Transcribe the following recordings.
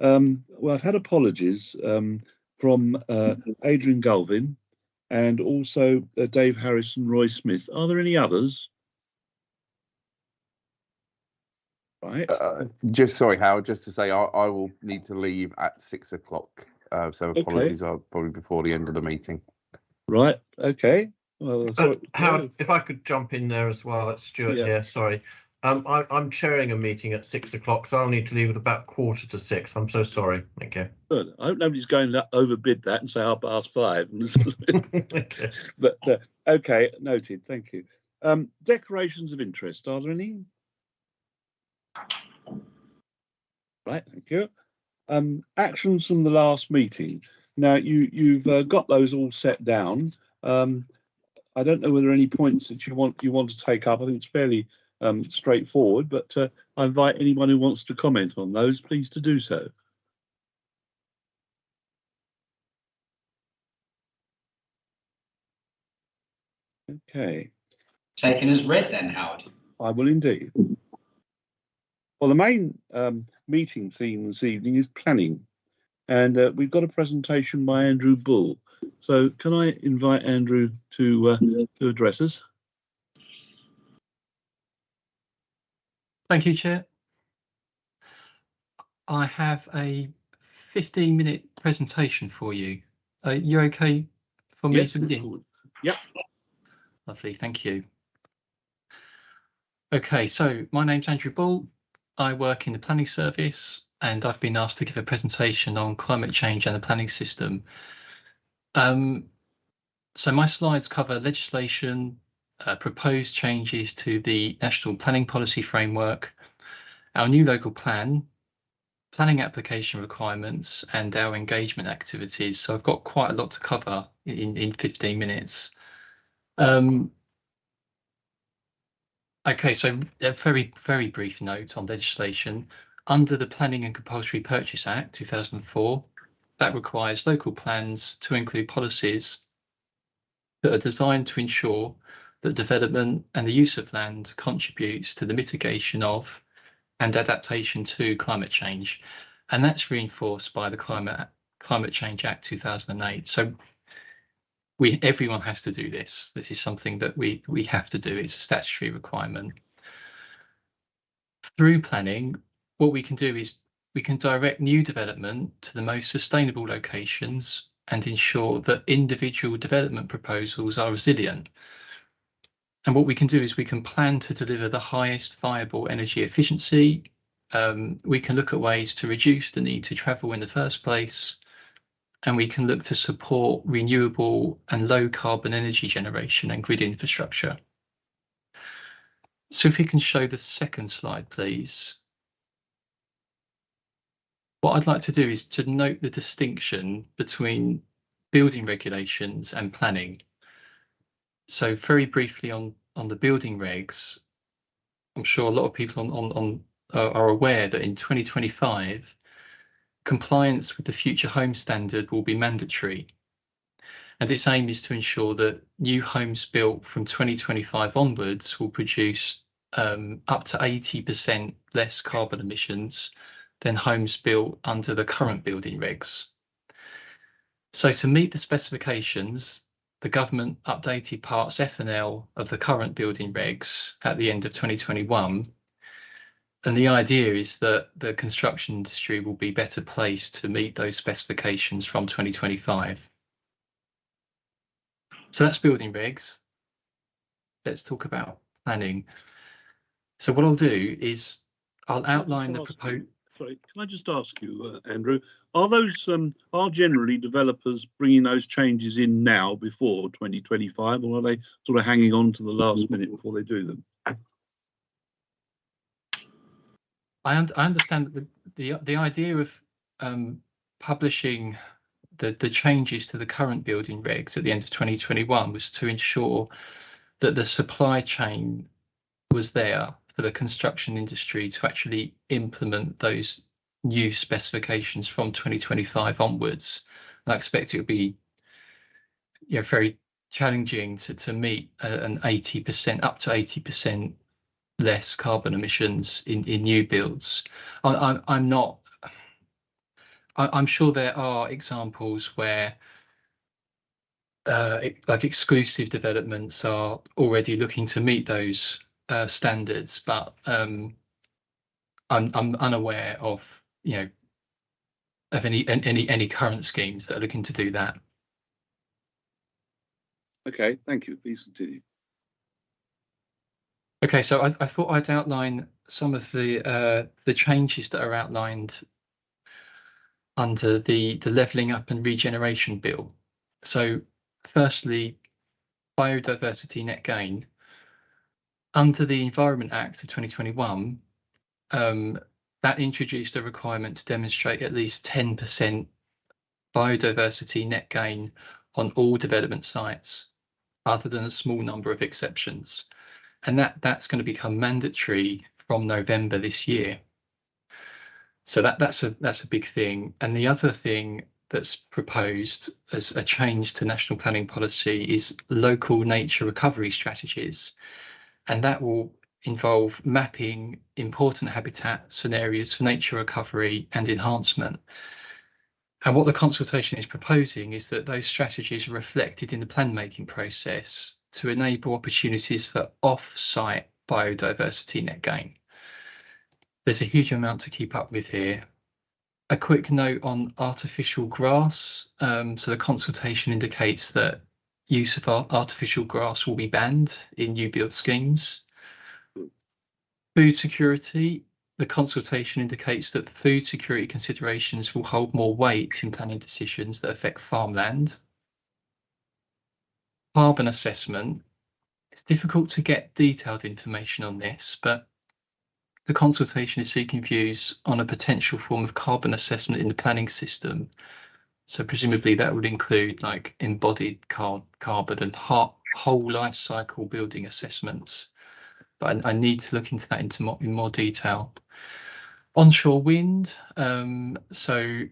Well, I've had apologies from Adrian Galvin and also Dave Harris and Roy Smith. Are there any others? Right. Just sorry, Howard, just to say I will need to leave at 6 o'clock. So apologies, are probably before the end of the meeting. Right. Okay. Well, Howard, if I could jump in there as well, it's Stuart here. Sorry. I'm chairing a meeting at 6 o'clock, so I'll need to leave at about 5:45. I'm so sorry. Thank you. Good. I hope nobody's going to overbid that and say 5:30. Okay. But okay, noted. Thank you. Declarations of interest. Are there any? Right. Thank you. Actions from the last meeting. Now you've got those all set down. I don't know whether any points that you want to take up. I think it's fairly straightforward, but I invite anyone who wants to comment on those, please to do so. Okay. Taken as read then, Howard. I will indeed. Well, the main meeting theme this evening is planning, and we've got a presentation by Andrew Bull. So can I invite Andrew to address us? Thank you, Chair. I have a 15-minute presentation for you. Are you okay for me to begin? Yep. Lovely, thank you. Okay, so my name's Andrew Bull. I work in the planning service and I've been asked to give a presentation on climate change and the planning system. So my slides cover legislation, proposed changes to the National Planning Policy Framework, our new local plan, planning application requirements, and our engagement activities. So I've got quite a lot to cover in 15 minutes. Okay, so a very brief note on legislation. Under the Planning and Compulsory Purchase Act 2004, that requires local plans to include policies that are designed to ensure that development and the use of land contributes to the mitigation of and adaptation to climate change. And that's reinforced by the Climate Change Act 2008. So everyone has to do this. This is something that we have to do. It's a statutory requirement. Through planning, what we can do is we can direct new development to the most sustainable locations and ensure that individual development proposals are resilient. And what we can do is we can plan to deliver the highest viable energy efficiency. We can look at ways to reduce the need to travel in the first place. And we can look to support renewable and low carbon energy generation and grid infrastructure. So if we can show the second slide, please. What I'd like to do is to note the distinction between building regulations and planning. So very briefly on the building regs, I'm sure a lot of people are aware that in 2025, compliance with the Future Home Standard will be mandatory. And its aim is to ensure that new homes built from 2025 onwards will produce up to 80% less carbon emissions than homes built under the current building regs. So to meet the specifications, the government updated parts F and L of the current building regs at the end of 2021. And the idea is that the construction industry will be better placed to meet those specifications from 2025. So that's building regs. Let's talk about planning. So what I'll do is I'll outline the proposed. Sorry, can I just ask you, Andrew, are those generally developers bringing those changes in now before 2025, or are they sort of hanging on to the last minute before they do them? I understand that the idea of publishing the changes to the current building regs at the end of 2021 was to ensure that the supply chain was there for the construction industry to actually implement those new specifications from 2025 onwards. And I expect it would be very challenging to meet an 80%, up to 80% less carbon emissions in new builds. I'm not I'm sure there are examples where like exclusive developments are already looking to meet those standards, but I'm unaware of of any current schemes that are looking to do that. Okay, thank you. Please continue. Okay, so I thought I'd outline some of the changes that are outlined under the Levelling Up and Regeneration Bill. So firstly, biodiversity net gain. Under the Environment Act of 2021, that introduced a requirement to demonstrate at least 10% biodiversity net gain on all development sites, other than a small number of exceptions. And that's going to become mandatory from November this year. So that's a big thing. And the other thing that's proposed as a change to national planning policy is local nature recovery strategies. And that will involve mapping important habitat scenarios for nature recovery and enhancement. And what the consultation is proposing is that those strategies are reflected in the plan making process to enable opportunities for off-site biodiversity net gain. There's a huge amount to keep up with here. A quick note on artificial grass. So the consultation indicates that use of artificial grass will be banned in new build schemes. Food security. The consultation indicates that food security considerations will hold more weight in planning decisions that affect farmland. Carbon assessment. It's difficult to get detailed information on this, but the consultation is seeking views on a potential form of carbon assessment in the planning system. So presumably that would include like embodied carbon and whole life cycle building assessments. But I need to look into that in more detail. Onshore wind. So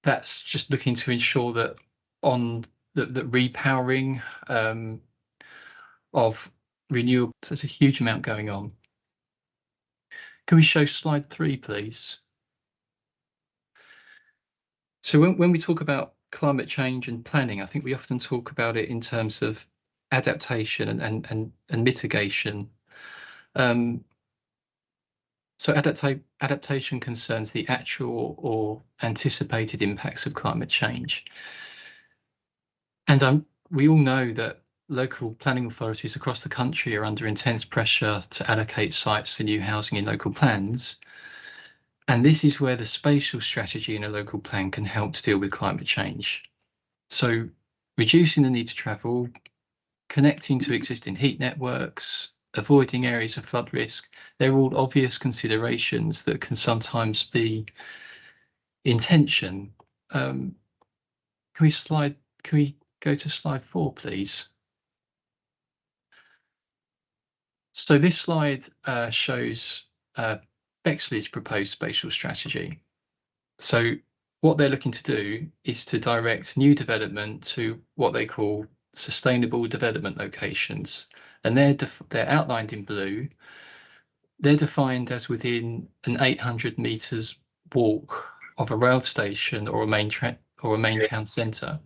that's just looking to ensure that on the repowering of renewables, there's a huge amount going on. Can we show slide 3, please? So when we talk about climate change and planning, I think we often talk about it in terms of adaptation and mitigation. So adaptation concerns the actual or anticipated impacts of climate change. And we all know that local planning authorities across the country are under intense pressure to allocate sites for new housing in local plans. And this is where the spatial strategy in a local plan can help to deal with climate change. So reducing the need to travel, connecting to existing heat networks, avoiding areas of flood risk, they're all obvious considerations that can sometimes be in tension. Can we go to slide 4, please? So this slide shows Bexley's proposed spatial strategy. So what they're looking to do is to direct new development to what they call sustainable development locations. And they're outlined in blue. They're defined as within an 800 meters walk of a rail station or a main town centre.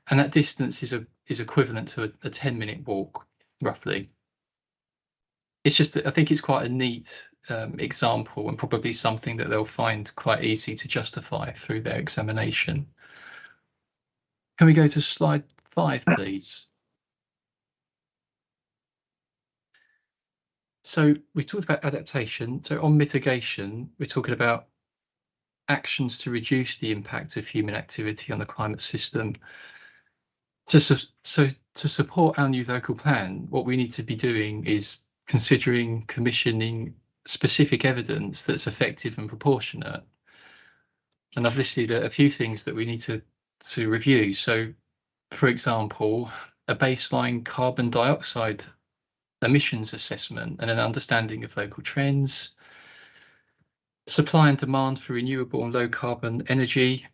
And that distance is equivalent to a 10-minute walk, roughly. It's just, I think it's quite a neat example and probably something that they'll find quite easy to justify through their examination. Can we go to slide 5, please? So we talked about adaptation. So on mitigation, we're talking about actions to reduce the impact of human activity on the climate system. So to support our new local plan, what we need to be doing is considering commissioning specific evidence that's effective and proportionate. And I've listed a few things that we need to review. So, for example, a baseline carbon dioxide emissions assessment and an understanding of local trends, supply and demand for renewable and low carbon energy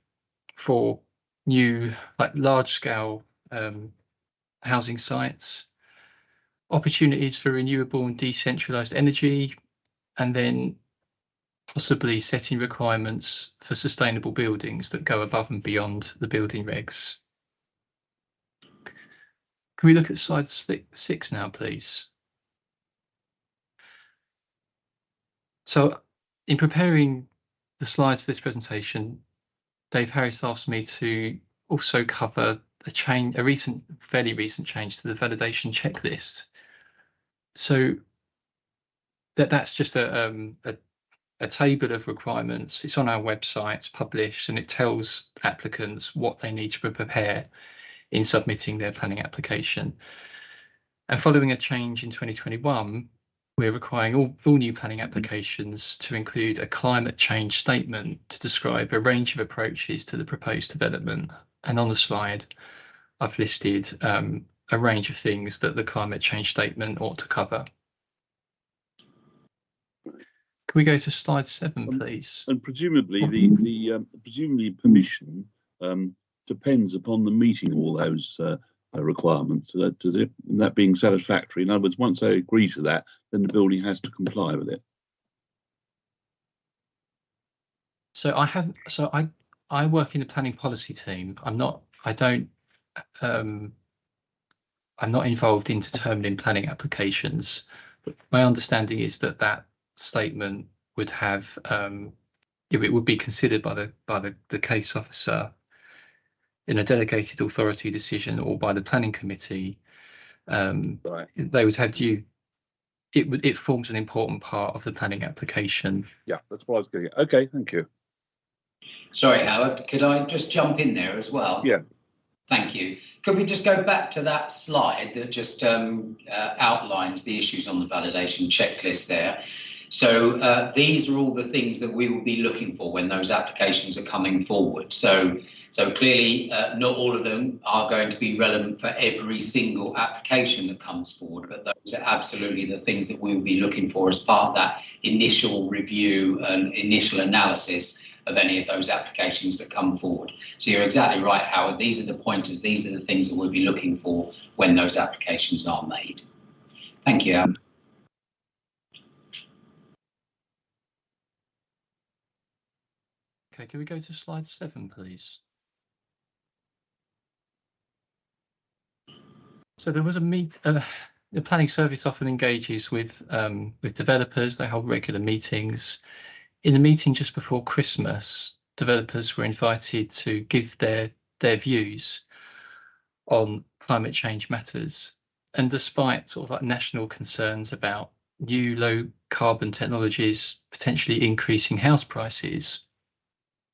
for new, like large scale housing sites, opportunities for renewable and decentralized energy, and then possibly setting requirements for sustainable buildings that go above and beyond the building regs. Can we look at slide 6 now, please? So in preparing the slides for this presentation, Dave Harris asked me to also cover a fairly recent change to the validation checklist. So that's just a table of requirements. It's on our website, it's published, and it tells applicants what they need to prepare in submitting their planning application. And following a change in 2021, we're requiring all new planning applications to include a climate change statement to describe a range of approaches to the proposed development. And on the slide, I've listed a range of things that the climate change statement ought to cover. Can we go to slide 7, please? And presumably presumably permission depends upon the meeting all those requirements. Does it? And that being satisfactory. In other words, once they agree to that, then the building has to comply with it. So I work in the planning policy team. I'm not involved in determining planning applications. But my understanding is that statement would have it would be considered by the case officer in a delegated authority decision or by the planning committee. Right. They would have due. It forms an important part of the planning application. Yeah, that's what I was getting at. Okay, thank you. Sorry, Howard, could I just jump in there as well? Yeah. Thank you. Could we just go back to that slide that just outlines the issues on the validation checklist there? So these are all the things that we will be looking for when those applications are coming forward. So clearly, not all of them are going to be relevant for every single application that comes forward, but those are absolutely the things that we will be looking for as part of that initial review and initial analysis of any of those applications that come forward. So you're exactly right, Howard. These are the pointers. These are the things that we'll be looking for when those applications are made. Thank you, Howard. Okay, can we go to slide 7, please? So there was the planning service often engages with developers. They hold regular meetings. In the meeting just before Christmas, developers were invited to give their views on climate change matters. And despite sort of like national concerns about new low carbon technologies potentially increasing house prices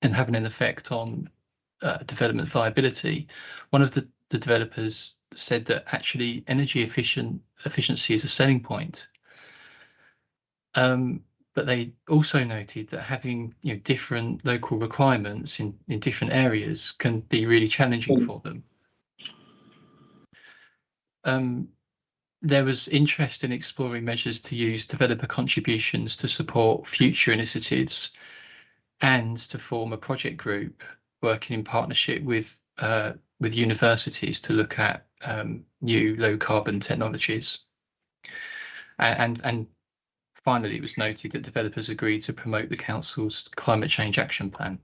and having an effect on development viability, one of the developers said that actually energy efficiency is a selling point. But they also noted that having different local requirements in different areas can be really challenging for them. There was interest in exploring measures to use developer contributions to support future initiatives and to form a project group working in partnership with universities to look at new low carbon technologies. And finally, it was noted that developers agreed to promote the council's climate change action plan.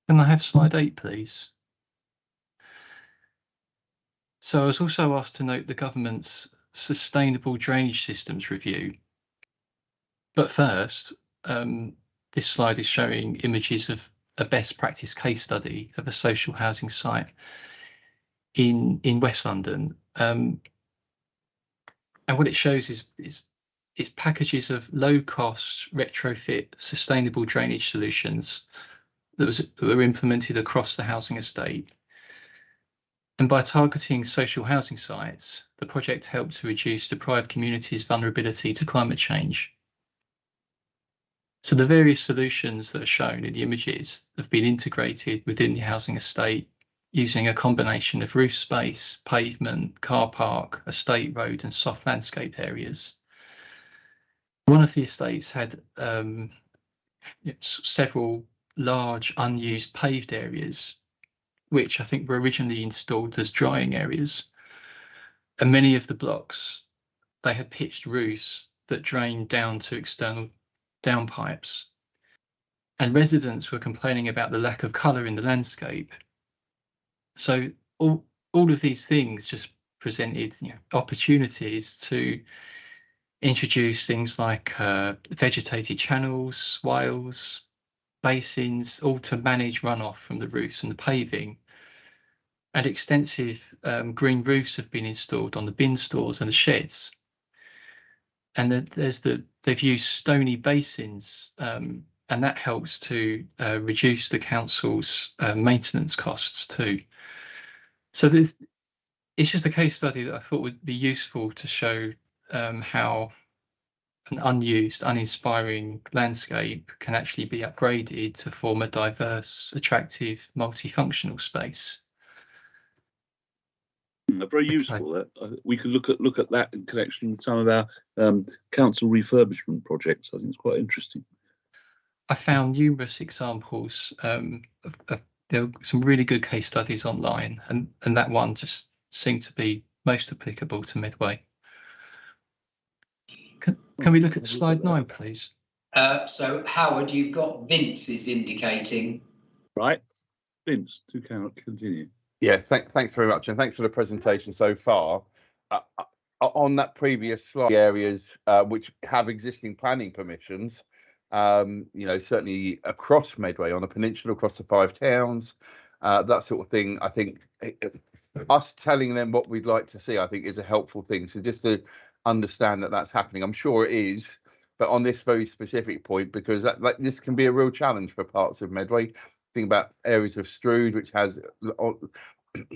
Can I have slide 8, please? So I was also asked to note the government's sustainable drainage systems review. But first, this slide is showing images of a best practice case study of a social housing site in West London. And what it shows is packages of low-cost retrofit sustainable drainage solutions that were implemented across the housing estate. And by targeting social housing sites, the project helped to reduce deprived communities' vulnerability to climate change. So the various solutions that are shown in the images have been integrated within the housing estate using a combination of roof space, pavement, car park, estate road and soft landscape areas. One of the estates had several large unused paved areas, which I think were originally installed as drying areas. And many of the blocks, they had pitched roofs that drained down to external downpipes. And residents were complaining about the lack of colour in the landscape. So all of these things just presented, opportunities to introduce things like vegetated channels, swales, basins, all to manage runoff from the roofs and the paving. And extensive green roofs have been installed on the bin stores and the sheds. And they've used stony basins, and that helps to reduce the council's maintenance costs too. So it's just a case study that I thought would be useful to show how an unused, uninspiring landscape can actually be upgraded to form a diverse, attractive, multifunctional space. Very useful. We could look at that in connection with some of our council refurbishment projects. I think it's quite interesting. I found numerous examples there were some really good case studies online, and that one just seemed to be most applicable to Medway. Can we look at slide 9, please? So Howard, you've got Vince is indicating. Right, Vince, do continue. Yeah, thanks very much, and thanks for the presentation so far. On that previous slide, areas which have existing planning permissions, certainly across Medway, on the peninsula, across the 5 towns, that sort of thing. I think us telling them what we'd like to see, I think, is a helpful thing. So just to understand that that's happening, I'm sure it is, but on this very specific point, because this can be a real challenge for parts of Medway. Think about areas of Strood, which has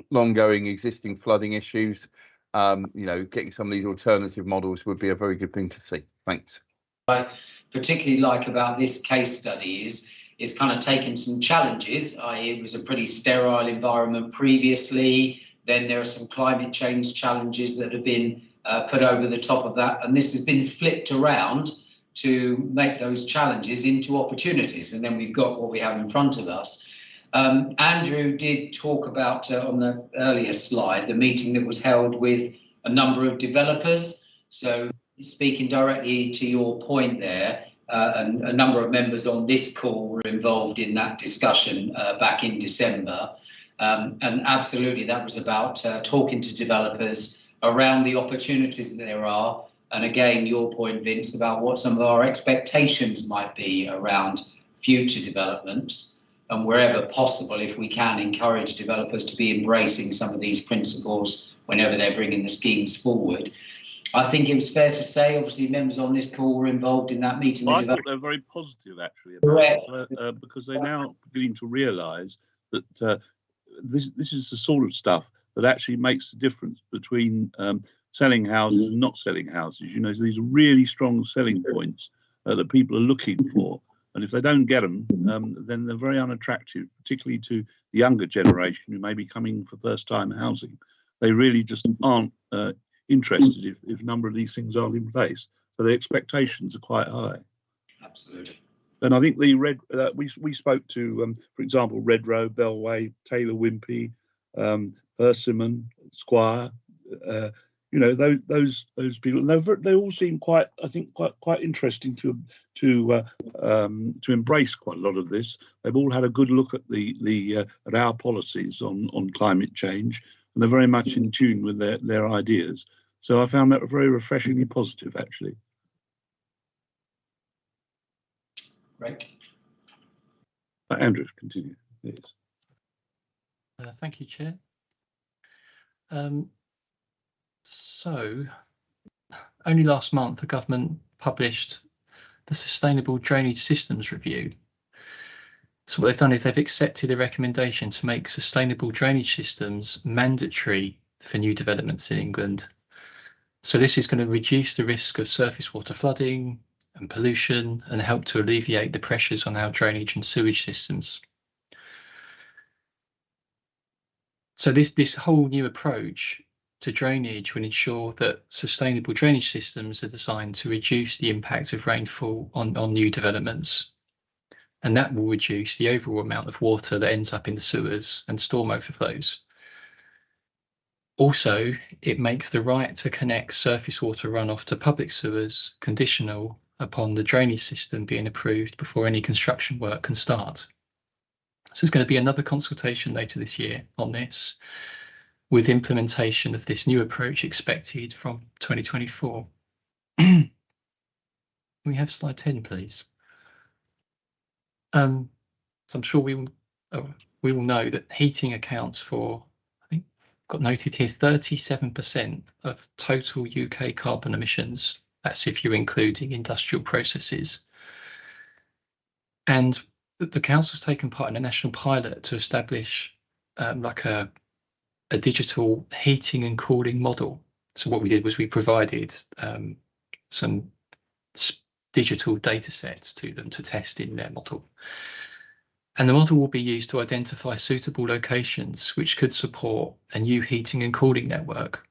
long-going existing flooding issues. Getting some of these alternative models would be a very good thing to see. Thanks. I particularly like about this case study is kind of taken some challenges, i.e. it was a pretty sterile environment previously, then there are some climate change challenges that have been put over the top of that, and this has been flipped around to make those challenges into opportunities, and then we've got what we have in front of us. Andrew did talk about on the earlier slide the meeting that was held with a number of developers. So speaking directly to your point there, and a number of members on this call were involved in that discussion back in December, and absolutely that was about talking to developers around the opportunities that there are. And again, your point, Vince, about what some of our expectations might be around future developments, and wherever possible, if we can encourage developers to be embracing some of these principles whenever they're bringing the schemes forward. I think it was fair to say, obviously, members on this call were involved in that meeting. I thought they're very positive, actually, about this, because they're now beginning to realise that this is the sort of stuff that actually makes the difference between selling houses and not selling houses. These are really strong selling points that people are looking for. And if they don't get them, then they're very unattractive, particularly to the younger generation who may be coming for first-time housing. They really just aren't interested if a number of these things aren't in place. So the expectations are quite high. Absolutely. And I think we spoke to, for example, Redrow, Bellway, Taylor Wimpey, Persimmon, Squire. Those people. They all seem quite interesting to embrace quite a lot of this. They've all had a good look at at our policies on climate change, and they're very much in tune with their ideas. So I found that very refreshingly positive, actually. Great. Andrew, continue. Yes. Thank you, Chair. So, only last month, the government published the Sustainable Drainage Systems Review. So what they've done is they've accepted a recommendation to make sustainable drainage systems mandatory for new developments in England. So this is going to reduce the risk of surface water flooding and pollution and help to alleviate the pressures on our drainage and sewage systems. So this whole new approach to drainage will ensure that sustainable drainage systems are designed to reduce the impact of rainfall on new developments. And that will reduce the overall amount of water that ends up in the sewers and storm overflows. Also, it makes the right to connect surface water runoff to public sewers conditional upon the drainage system being approved before any construction work can start. So there's going to be another consultation later this year on this, with implementation of this new approach expected from 2024. Can we have slide 10, please? So I'm sure we will know that heating accounts for, I think, got noted here, 37% of total UK carbon emissions. That's if you're including industrial processes. And the council's taken part in a national pilot to establish like a digital heating and cooling model. So what we did was we provided some digital data sets to them to test in their model. And the model will be used to identify suitable locations which could support a new heating and cooling network,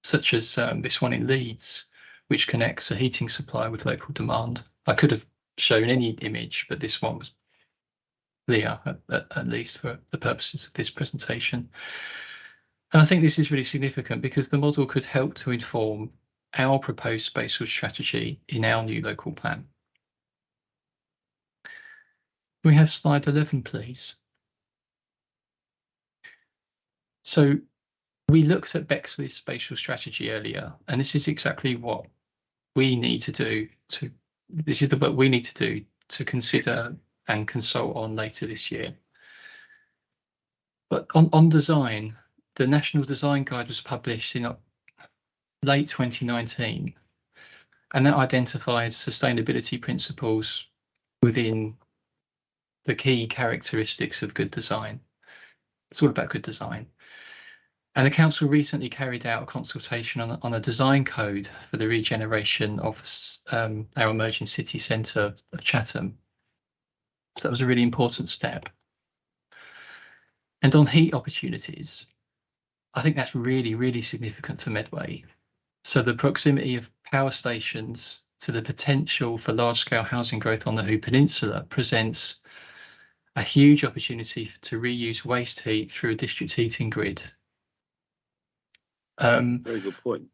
such as this one in Leeds, which connects a heating supply with local demand. I could have shown any image, but this one was clear, at least for the purposes of this presentation. And I think this is really significant because the model could help to inform our proposed spatial strategy in our new local plan. Can we have slide 11, please? So we looked at Bexley's spatial strategy earlier, and this is exactly what we need to do this is the work we need to do to consider and consult on later this year. But on design, the National Design Guide was published in late 2019, and that identifies sustainability principles within the key characteristics of good design. It's all about good design. And the council recently carried out a consultation on a design code for the regeneration of our emerging city centre of Chatham. So that was a really important step. And on heat opportunities, I think that's really, really significant for Medway. So the proximity of power stations to the potential for large-scale housing growth on the Hoo Peninsula presents a huge opportunity to reuse waste heat through a district heating grid. Very good point.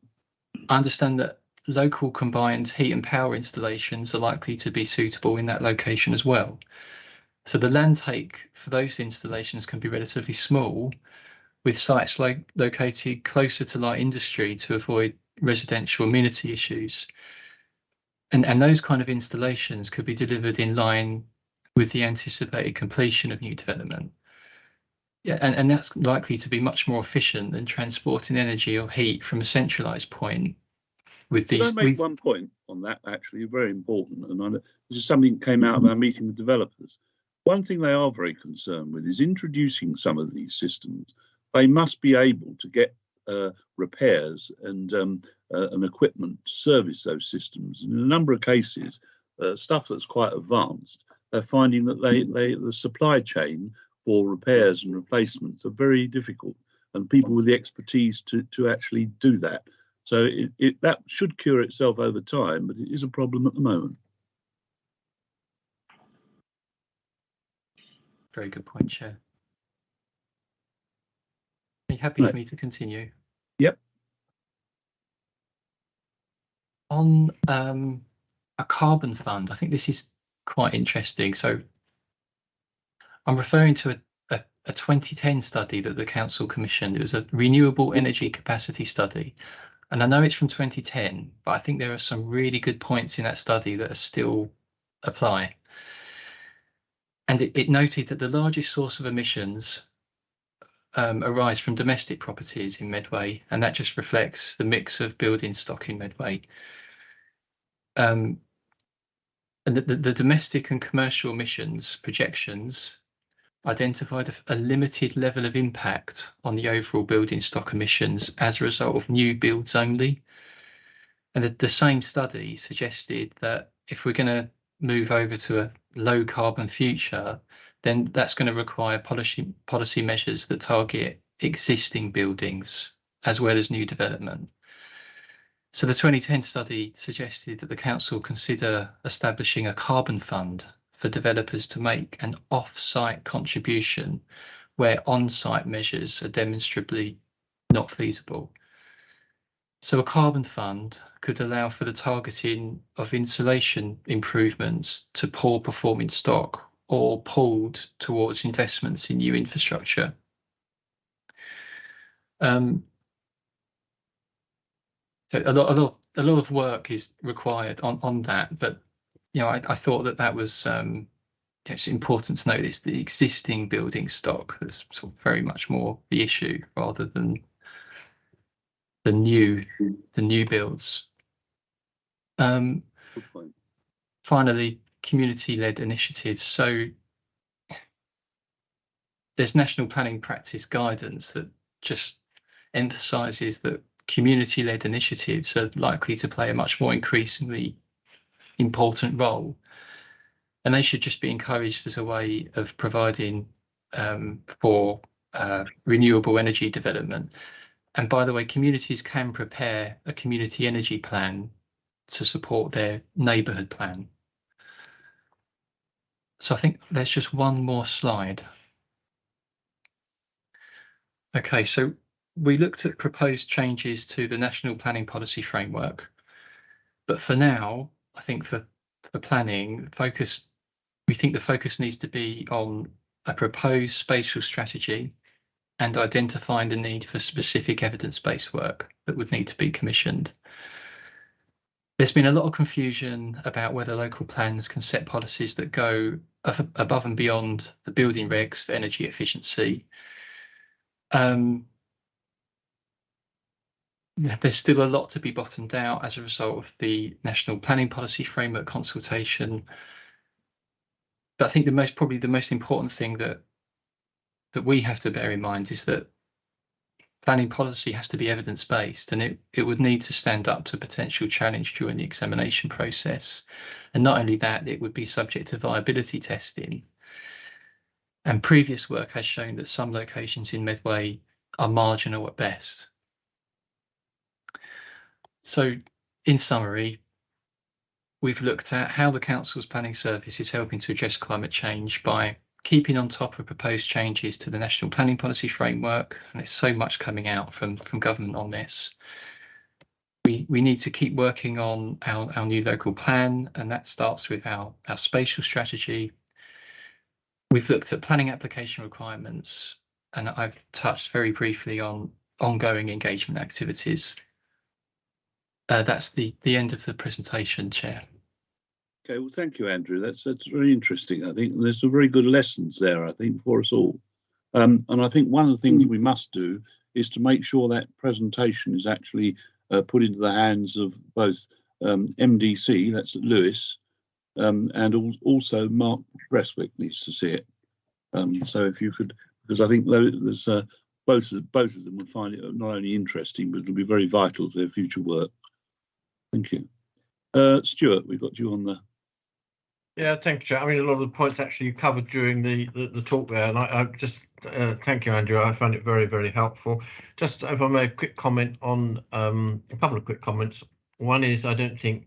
I understand that local combined heat and power installations are likely to be suitable in that location as well. So the land take for those installations can be relatively small, with sites located closer to light industry to avoid residential amenity issues. And those kind of installations could be delivered in line with the anticipated completion of new development. Yeah, and that's likely to be much more efficient than transporting energy or heat from a centralised point. With these, Could I make one point on that? Actually, very important, and this is something that came out of our meeting with developers. One thing they are very concerned with is introducing some of these systems. They must be able to get repairs and equipment to service those systems. And in a number of cases, stuff that's quite advanced, they're finding that the supply chain for repairs and replacements are very difficult, and people with the expertise to actually do that. So that should cure itself over time, but it is a problem at the moment. Very good point, Chair. Are you happy for me to continue? Yep. On a carbon fund, I think this is quite interesting. So I'm referring to a 2010 study that the council commissioned. It was a renewable energy capacity study. And I know it's from 2010, but I think there are some really good points in that study that are still apply. And it noted that the largest source of emissions arise from domestic properties in Medway, and that just reflects the mix of building stock in Medway. And the domestic and commercial emissions projections identified a limited level of impact on the overall building stock emissions as a result of new builds only. And the same study suggested that if we're going to move over to a low carbon future, then that's going to require policy measures that target existing buildings as well as new development. So the 2010 study suggested that the council consider establishing a carbon fund for developers to make an off-site contribution where on-site measures are demonstrably not feasible. So a carbon fund could allow for the targeting of insulation improvements to poor performing stock, or pulled towards investments in new infrastructure. So a lot of work is required on that, but I thought that was it's important to notice the existing building stock that's sort of very much more the issue rather than the new builds. Finally, community-led initiatives. So there's national planning practice guidance that just emphasises that community-led initiatives are likely to play a much more increasingly important role, and they should just be encouraged as a way of providing for renewable energy development. And by the way, communities can prepare a community energy plan to support their neighbourhood plan. So I think there's just one more slide. Okay, so we looked at proposed changes to the National Planning Policy Framework, but for now, I think for planning, we think the focus needs to be on a proposed spatial strategy and identifying the need for specific evidence-based work that would need to be commissioned. There's been a lot of confusion about whether local plans can set policies that go above and beyond the building regs for energy efficiency. There's still a lot to be bottomed out as a result of the National Planning Policy Framework consultation. But I think probably the most important thing that we have to bear in mind is that planning policy has to be evidence-based, and it would need to stand up to potential challenge during the examination process. And not only that, it would be subject to viability testing. And previous work has shown that some locations in Medway are marginal at best. So in summary, we've looked at how the Council's Planning Service is helping to address climate change by keeping on top of proposed changes to the National Planning Policy Framework, and there's so much coming out from government on this. We need to keep working on our new local plan, and that starts with our spatial strategy. We've looked at planning application requirements, and I've touched very briefly on ongoing engagement activities. That's the end of the presentation, Chair. Okay, well, thank you, Andrew. That's very interesting. I think there's some very good lessons there, I think, for us all. And I think one of the things we must do is to make sure that presentation is actually put into the hands of both MDC, that's at Lewis, and also Mark Brestwick needs to see it. So if you could, because I think there's both of them would find it not only interesting, but it'll be very vital to their future work. Thank you. Stuart, we've got you on the. Yeah, thank you, Chair. I mean, a lot of the points actually you covered during the talk there, and I just thank you, Andrew. I found it very, very helpful. Just if I may, a quick comment on a couple of quick comments. One is I don't think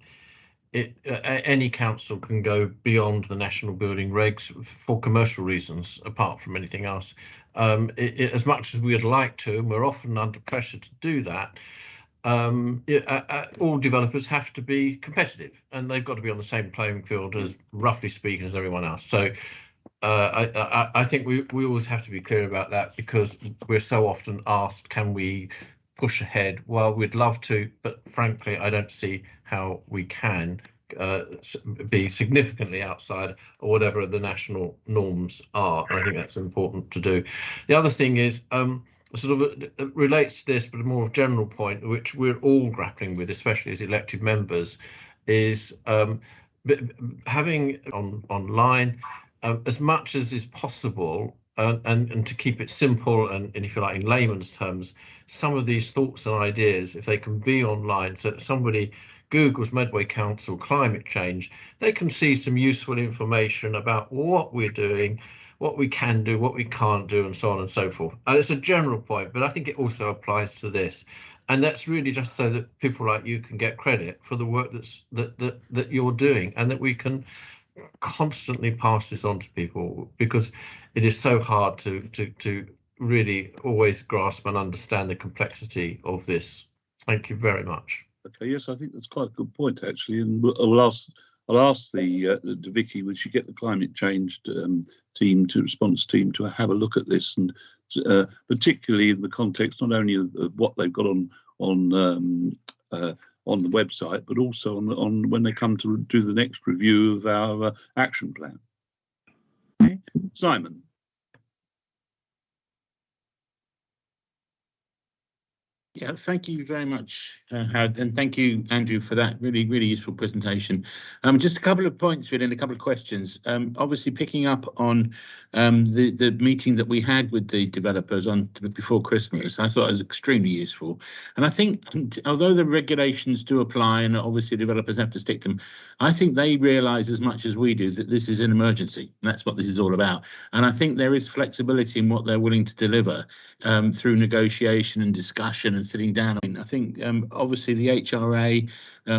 any council can go beyond the national building regs for commercial reasons, apart from anything else. As much as we'd like to, and we're often under pressure to do that, all developers have to be competitive, and they've got to be on the same playing field as, roughly speaking, as everyone else. So I think we always have to be clear about that, because we're so often asked, can we push ahead? Well, we'd love to, but frankly, I don't see how we can be significantly outside or whatever the national norms are. I think that's important to do. The other thing is sort of relates to this, but a more general point, which we're all grappling with, especially as elected members, is having online as much as is possible, and to keep it simple and if you like in layman's terms, some of these thoughts and ideas, if they can be online, so that somebody Google's Medway Council climate change, they can see some useful information about what we're doing, what we can do, what we can't do, and so on and so forth. And it's a general point, but I think it also applies to this. And that's really just so that people like you can get credit for the work that you're doing, and that we can constantly pass this on to people, because it is so hard to really always grasp and understand the complexity of this. Thank you very much. Okay, yes, I think that's quite a good point actually, and I'll ask the Vicky, would she get the climate change response team to have a look at this, and particularly in the context not only of what they've got on the website, but also on when they come to do the next review of our action plan. Okay, Simon. Yeah, thank you very much, Howard, and thank you, Andrew, for that really, really useful presentation. Just a couple of points really, and a couple of questions. Obviously, picking up on the meeting that we had with the developers on before Christmas, I thought it was extremely useful. And I think, although the regulations do apply, and obviously developers have to stick to them, I think they realise as much as we do that this is an emergency. And that's what this is all about. And I think there is flexibility in what they're willing to deliver through negotiation and discussion and sitting down. I mean, I think obviously the HRA,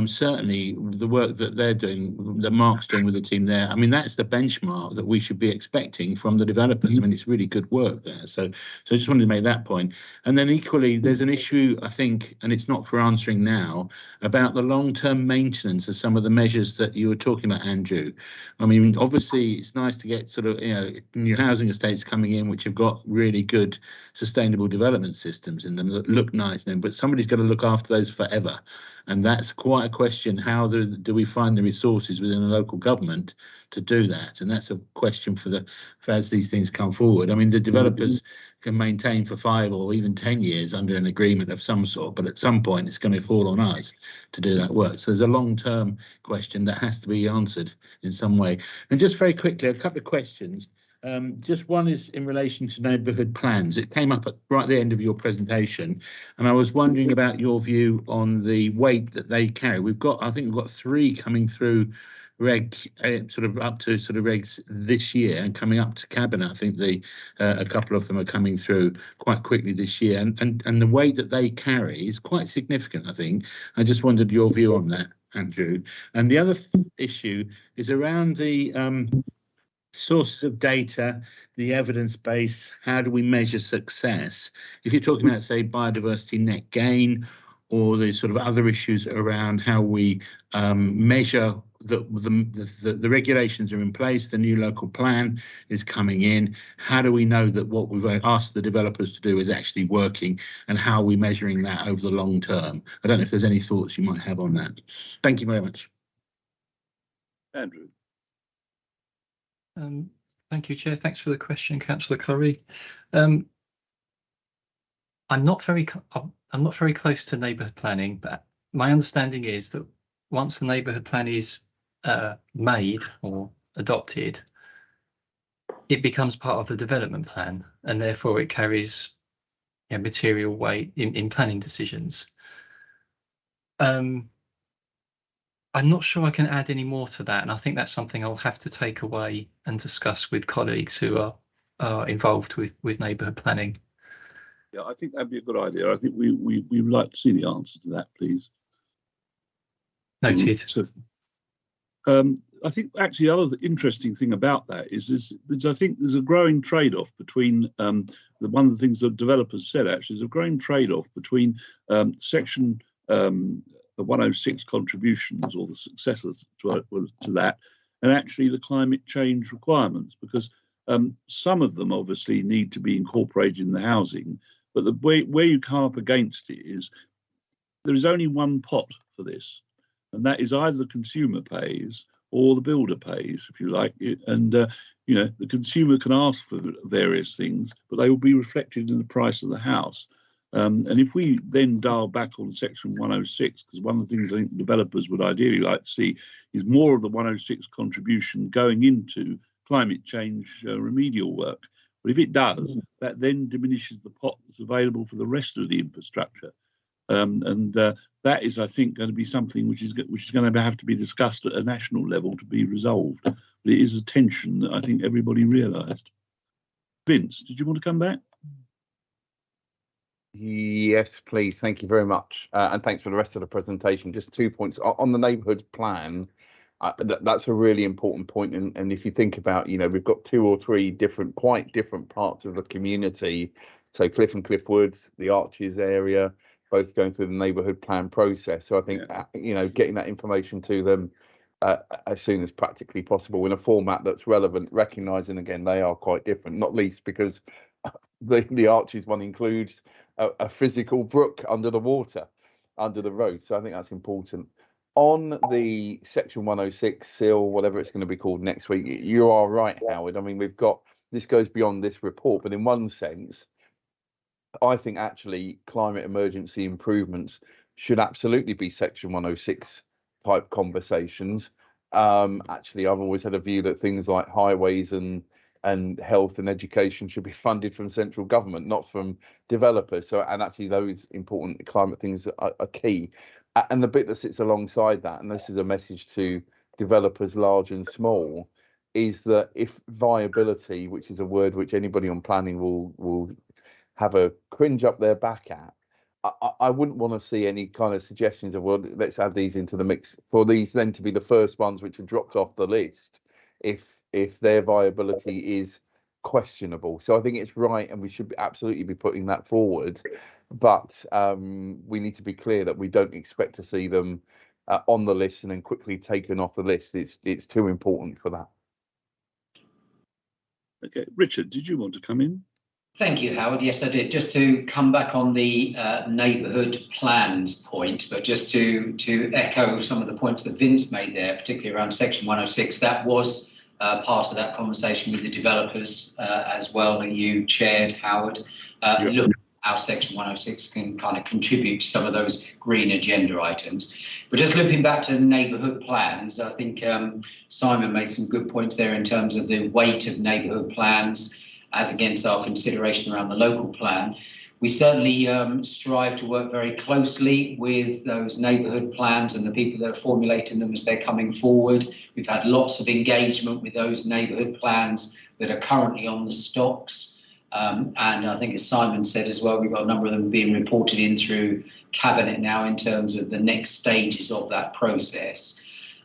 certainly the work that they're doing, that Mark's doing with the team there, I mean, that's the benchmark that we should be expecting from the developers. I mean, it's really good work there. So I just wanted to make that point. And then equally, there's an issue, I think, and it's not for answering now, about the long-term maintenance of some of the measures that you were talking about, Andrew. I mean, obviously, it's nice to get sort of, new housing estates coming in, which have got really good sustainable development systems in them that look nice, but somebody's got to look after those forever. And that's quite a question. How do we find the resources within a local government to do that? And that's a question for as these things come forward. I mean, the developers can maintain for 5 or even 10 years under an agreement of some sort, but at some point it's going to fall on us to do that work. So there's a long-term question that has to be answered in some way. And just very quickly, a couple of questions. Just one is in relation to neighbourhood plans. It came up right at the end of your presentation, and I was wondering about your view on the weight that they carry. I think we've got 3 coming through sort of up to sort of regs this year, and coming up to cabinet. I think a couple of them are coming through quite quickly this year, and the weight that they carry is quite significant, I think. I just wondered your view on that, Andrew. And the other issue is around the sources of data, the evidence base. How do we measure success? If you're talking about, say, biodiversity net gain, or the sort of other issues around how we measure the regulations are in place, the new local plan is coming in. How do we know that what we've asked the developers to do is actually working, and how are we measuring that over the long term? I don't know if there's any thoughts you might have on that. Thank you very much. Andrew. Thank you, Chair. Thanks for the question, Councillor Curry. I'm not very close to neighbourhood planning, but my understanding is that once the neighbourhood plan is made or adopted, it becomes part of the development plan, and therefore it carries material weight in planning decisions. I'm not sure I can add any more to that, and I think that's something I'll have to take away and discuss with colleagues who are involved with neighbourhood planning. Yeah, I think that'd be a good idea. I think we would like to see the answer to that, please. Noted. So, I think actually the other interesting thing about that is I think there's a growing trade-off between one of the things that developers said actually is a growing trade-off between section the 106 contributions, or the successors to that, and actually the climate change requirements, because some of them obviously need to be incorporated in the housing, but the where you come up against it is there is only one pot for this, and that is either the consumer pays or the builder pays, if you like. And the consumer can ask for various things, but they will be reflected in the price of the house. And if we then dial back on section 106, because one of the things I think developers would ideally like to see is more of the 106 contribution going into climate change remedial work. But if it does, that then diminishes the pot that's available for the rest of the infrastructure. That is, I think, going to be something which is going to have to be discussed at a national level to be resolved. But it is a tension that I think everybody realised. Vince, did you want to come back? Yes, please. Thank you very much. And thanks for the rest of the presentation. Just 2 points on the neighbourhood plan. That's a really important point. And if you think about, you know, we've got 2 or 3 different, quite different parts of the community. So Cliff and Cliff Woods, the Arches area, both going through the neighbourhood plan process. So I think, you know, getting that information to them as soon as practically possible in a format that's relevant, recognising again they are quite different, not least because the Arches one includes a physical brook under the water, under the road. So I think that's important. On the section 106 seal, whatever it's going to be called next week, you are right, Howard. I mean, we've got, this goes beyond this report, but in one sense, I think actually climate emergency improvements should absolutely be section 106 type conversations. Actually, I've always had a view that things like highways and health and education should be funded from central government, not from developers. So, and actually those important climate things are key. And the bit that sits alongside that, and this is a message to developers large and small, is that if viability, which is a word which anybody on planning will have a cringe up their back at, I wouldn't want to see any kind of suggestions of, well, let's add these into the mix for these then to be the first ones which are dropped off the list if their viability is questionable. So I think it's right, and we should absolutely be putting that forward. But we need to be clear that we don't expect to see them on the list and then quickly taken off the list. It's too important for that. Okay, Richard, did you want to come in? Thank you, Howard. Yes, I did. Just to come back on the neighbourhood plans point, but just to echo some of the points that Vince made there, particularly around section 106, that was part of that conversation with the developers as well that you chaired, Howard. Look at how section 106 can kind of contribute to some of those green agenda items. But just looking back to neighbourhood plans, I think Simon made some good points there in terms of the weight of neighbourhood plans as against our consideration around the local plan. We certainly strive to work very closely with those neighbourhood plans and the people that are formulating them as they're coming forward. We've had lots of engagement with those neighbourhood plans that are currently on the stocks. And I think, as Simon said as well, we've got a number of them being reported in through Cabinet now in terms of the next stages of that process.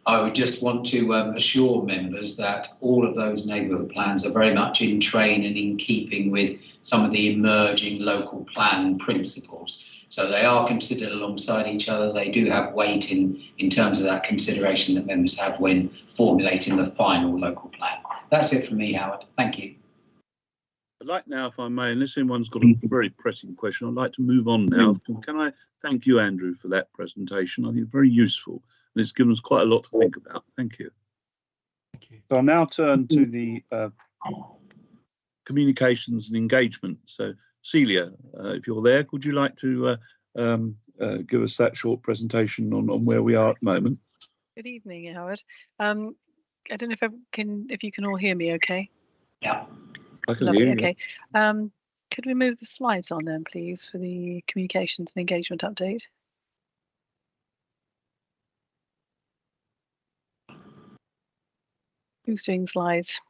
I would just want to assure members that all of those neighbourhood plans are very much in train and in keeping with some of the emerging local plan principles. So they are considered alongside each other. They do have weight in terms of that consideration that members have when formulating the final local plan. That's it from me, Howard. Thank you. I'd like now, if I may, unless anyone's got a very pressing question, I'd like to move on now. Can I thank you, Andrew, for that presentation? I think it's very useful. And it's given us quite a lot to think about. Thank you. Thank you. So I'll now turn to the communications and engagement. So Celia, if you're there, would you like to give us that short presentation on where we are at the moment? Good evening, Howard. I don't know if you can all hear me okay? Yeah. I can Lovely, hear you. okay. Could we move the slides on then, please, for the communications and engagement update? Who's doing slides?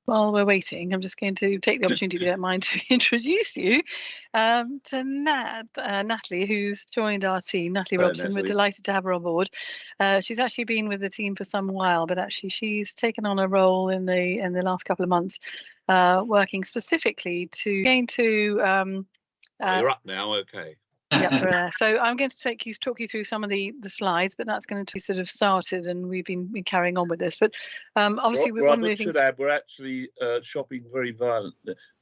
While we're waiting, I'm just going to take the opportunity, if you don't mind, to introduce you to Natalie, who's joined our team. Natalie Robson, we're delighted to have her on board. She's actually been with the team for some while, but actually she's taken on a role in the last couple of months, working specifically to you're up now, okay. Yep. So I'm going to talk you through some of the slides, but that's going to be sort of started, and we've been carrying on with this. But obviously, should add, we're actually shopping very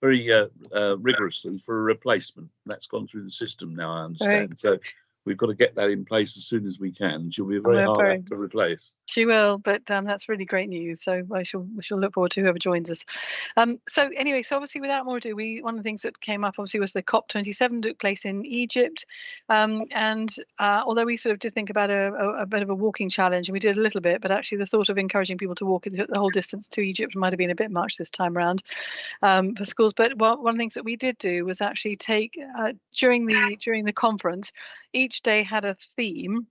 rigorously for a replacement. That's gone through the system now, I understand. Right. So we've got to get that in place as soon as we can. She'll be very hard to replace. She will, but that's really great news. So we shall look forward to whoever joins us. So obviously, without more ado, one of the things that came up obviously was the COP27 took place in Egypt, and although we sort of did think about a bit of a walking challenge, and we did a little bit, but actually the thought of encouraging people to walk the whole distance to Egypt might have been a bit much this time around for schools. But one of the things that we did do was actually take during the conference, each day had a theme.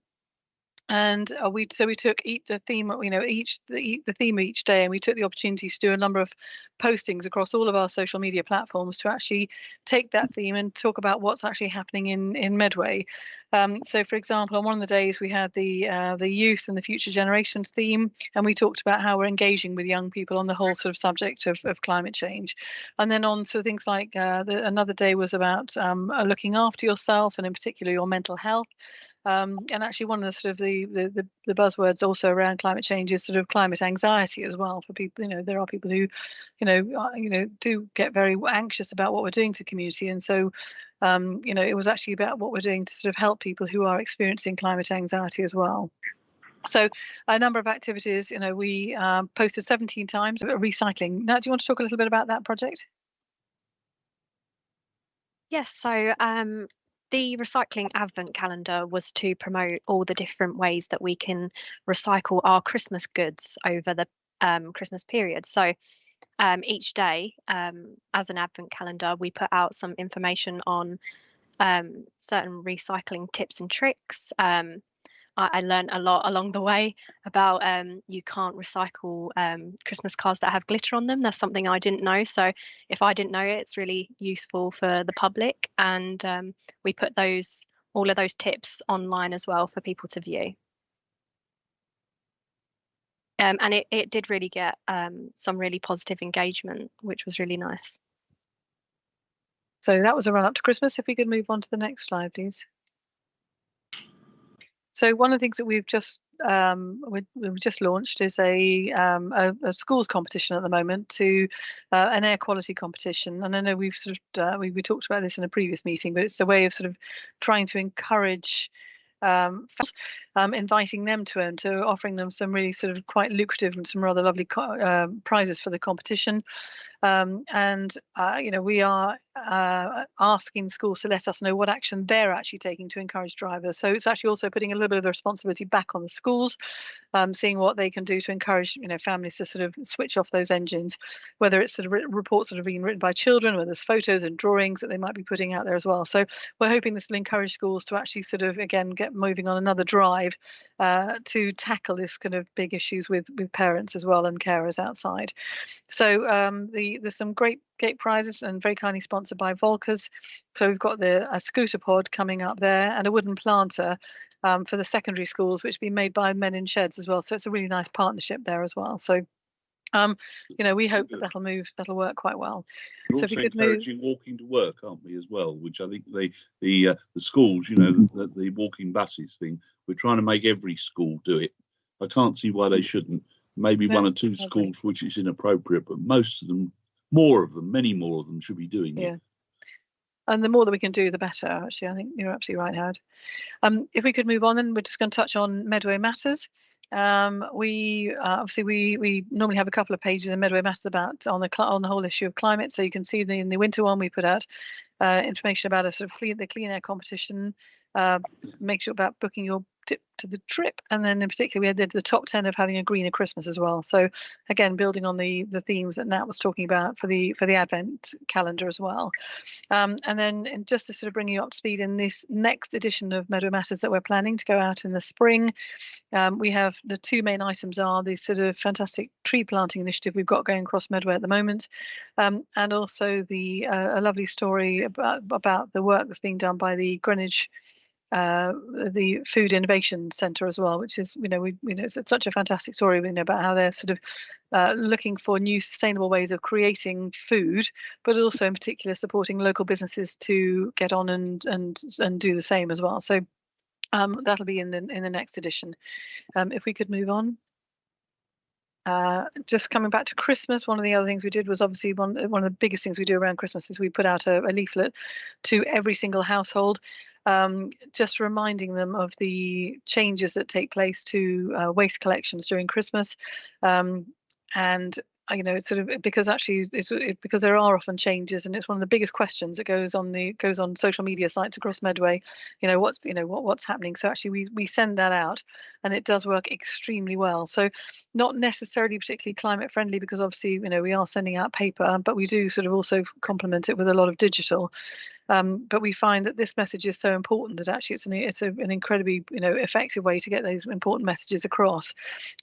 And we took the theme, the theme each day, and we took the opportunity to do a number of postings across all of our social media platforms to actually take that theme and talk about what's actually happening in Medway. So, for example, on one of the days we had the youth and the future generations theme, and we talked about how we're engaging with young people on the whole sort of subject of climate change. And then on to things like another day was about looking after yourself, and in particular your mental health. And actually, one of the sort of the buzzwords also around climate change is sort of climate anxiety as well for people. There are people who, do get very anxious about what we're doing to the community, and so, it was actually about what we're doing to sort of help people who are experiencing climate anxiety as well. So a number of activities. We posted 17 times recycling. Now, do you want to talk a little bit about that project? Yes. So the recycling advent calendar was to promote all the different ways that we can recycle our Christmas goods over the Christmas period. So each day, as an advent calendar, we put out some information on certain recycling tips and tricks. I learned a lot along the way about you can't recycle Christmas cards that have glitter on them. That's something I didn't know. So if I didn't know it, it's really useful for the public. And we put all of those tips online as well for people to view. And it did really get some really positive engagement, which was really nice. So that was a run up to Christmas. If we could move on to the next slide, please. So one of the things that we've just launched is a schools competition at the moment, to an air quality competition. And I know we've sort of we talked about this in a previous meeting, but it's a way of sort of trying to encourage inviting them to offering them some really sort of quite lucrative and some rather lovely prizes for the competition. We are asking schools to let us know what action they're actually taking to encourage drivers. So it's actually also putting a little bit of the responsibility back on the schools, seeing what they can do to encourage families to sort of switch off those engines, whether it's sort of reports that have been written by children, whether there's photos and drawings that they might be putting out there as well. So we're hoping this will encourage schools to actually sort of again get moving on another drive to tackle this kind of big issues with parents as well and carers outside. So there's some great gate prizes, and very kindly sponsored by Volkers. So we've got a scooter pod coming up there, and a wooden planter for the secondary schools, which has been made by Men in Sheds as well. So it's a really nice partnership there as well. So we hope that'll work quite well. We're so also if we could move. encouraging walking to work, aren't we, as well? Which I think the schools, the walking buses thing, we're trying to make every school do it. I can't see why they shouldn't. Maybe one or two schools for which it's inappropriate, but most of them, many more of them should be doing it. Yeah. And the more that we can do, the better. Actually, I think you're absolutely right, Howard. If we could move on, then we're just going to touch on Medway Matters. We normally have a couple of pages in Medway Matters about on the whole issue of climate. So you can see in the winter one we put out information about a sort of the clean air competition. Make sure about booking your tip to the trip, and then in particular we had the top 10 of having a greener Christmas as well. So again, building on the themes that Nat was talking about for the Advent calendar as well. And then just to sort of bring you up to speed, in this next edition of Medway Matters that we're planning to go out in the spring, we have the two main items are the sort of fantastic tree planting initiative we've got going across Medway at the moment, and also a lovely story about the work that's being done by the Greenwich the Food Innovation Centre as well, which is it's such a fantastic story about how they're sort of looking for new sustainable ways of creating food, but also in particular supporting local businesses to get on and do the same as well. So that'll be in the next edition. If we could move on. Just coming back to Christmas, one of the other things we did was obviously one of the biggest things we do around Christmas is we put out a leaflet to every single household, just reminding them of the changes that take place to waste collections during Christmas, and it's sort of because actually because there are often changes, and it's one of the biggest questions that goes on social media sites across Medway. What's happening. So actually we send that out, and it does work extremely well. So not necessarily particularly climate friendly, because obviously we are sending out paper, but we do sort of also complement it with a lot of digital. But we find that this message is so important that actually it's an incredibly effective way to get those important messages across.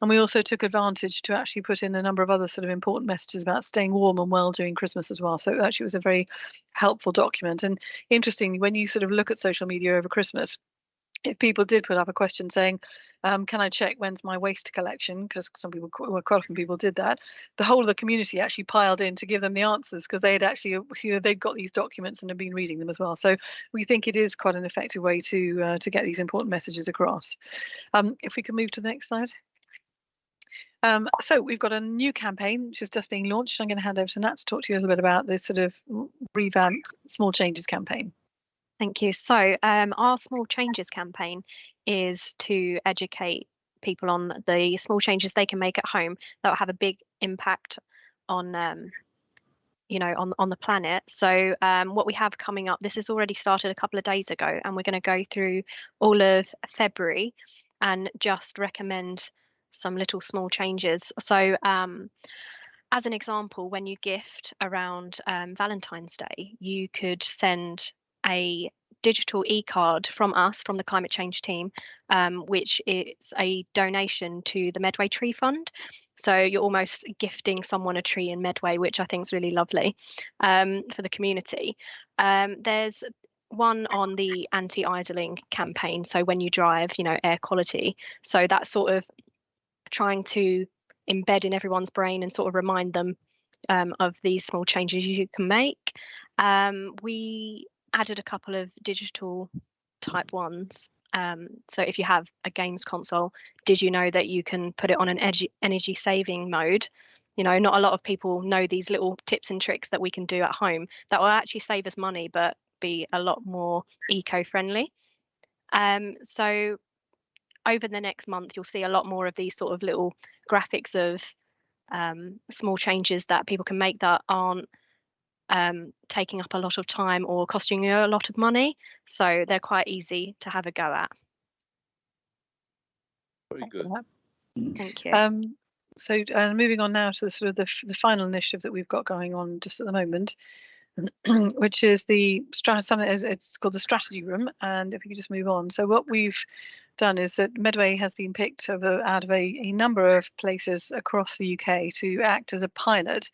And we also took advantage to actually put in a number of other sort of important messages about staying warm and well during Christmas as well. So actually it was a very helpful document. And interestingly, when you sort of look at social media over Christmas, if people did put up a question saying, can I check when's my waste collection? Because some people, well, quite often people did that. The whole of the community actually piled in to give them the answers because they had actually, they'd got these documents and had been reading them as well. So we think it is quite an effective way to get these important messages across. If we can move to the next slide. So we've got a new campaign which is just being launched. I'm going to hand over to Nat to talk to you a little bit about this sort of revamped Small Changes campaign. Thank you. So our Small Changes campaign is to educate people on the small changes they can make at home that will have a big impact on on the planet. So what we have coming up, this has already started a couple of days ago, and we're going to go through all of February and just recommend some little small changes. So as an example, when you gift around Valentine's Day, you could send a digital e-card from us, from the climate change team, which is a donation to the Medway Tree Fund. So you're almost gifting someone a tree in Medway, which I think is really lovely for the community. There's one on the anti-idling campaign. So when you drive, air quality. So that's sort of trying to embed in everyone's brain and sort of remind them of these small changes you can make. We added a couple of digital type ones. So if you have a games console, did you know that you can put it on an energy saving mode? Not a lot of people know these little tips and tricks that we can do at home that will actually save us money, but be a lot more eco-friendly. So over the next month, you'll see a lot more of these sort of little graphics of small changes that people can make that aren't taking up a lot of time or costing you a lot of money. So they're quite easy to have a go at. Very good. Thank you. So moving on now to the sort of the final initiative that we've got going on just at the moment, which is it's called the strategy room. And if we could just move on. So what we've done is that Medway has been picked out of a number of places across the UK to act as a pilot,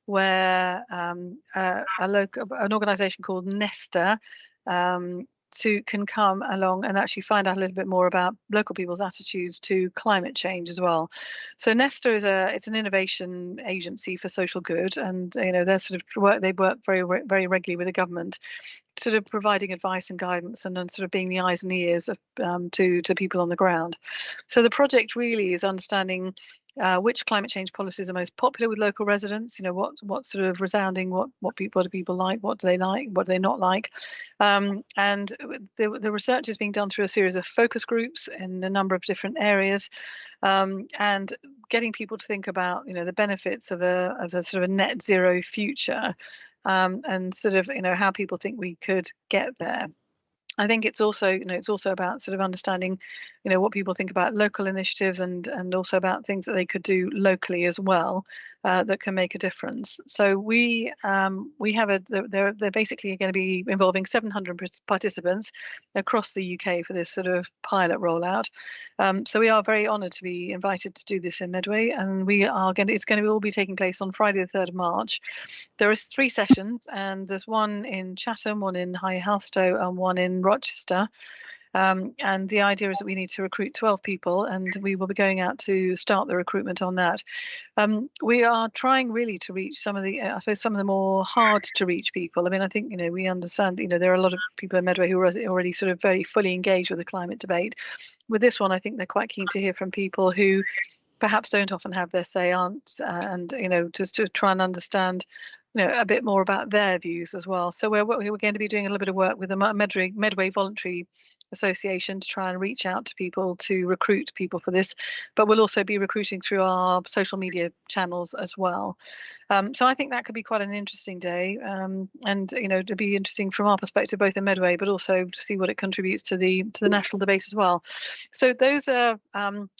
where an organisation called Nesta can come along and actually find out a little bit more about local people's attitudes to climate change as well. So Nesta it's an innovation agency for social good, and they're sort of they work very regularly with the government, sort of providing advice and guidance, and then sort of being the eyes and ears of to people on the ground. So the project really is understanding which climate change policies are most popular with local residents. What sort of resounding, what do people like, what do they like, what do they not like, and the research is being done through a series of focus groups in a number of different areas, and getting people to think about the benefits of a sort of a net zero future, and sort of how people think we could get there. I think it's also about sort of understanding what people think about local initiatives, and also about things that they could do locally as well that can make a difference. So we have they're basically going to be involving 700 participants across the UK for this sort of pilot rollout. So we are very honoured to be invited to do this in Medway, and it's going to all be taking place on Friday the 3rd of March. There are 3 sessions, and there's one in Chatham, one in High Halstow, and one in Rochester. And the idea is that we need to recruit 12 people, and we will be going out to start the recruitment on that. We are trying really to reach some of the more hard to reach people. I mean, I think we understand there are a lot of people in Medway who are already sort of very fully engaged with the climate debate. With this one, I think they're quite keen to hear from people who perhaps don't often have their say, and just to try and understand a bit more about their views as well. So we're going to be doing a little bit of work with the Medway Voluntary Association to try and reach out to people to recruit people for this, but we'll also be recruiting through our social media channels as well. So I think that could be quite an interesting day, and to be interesting from our perspective, both in Medway, but also to see what it contributes to the national debate as well. So those are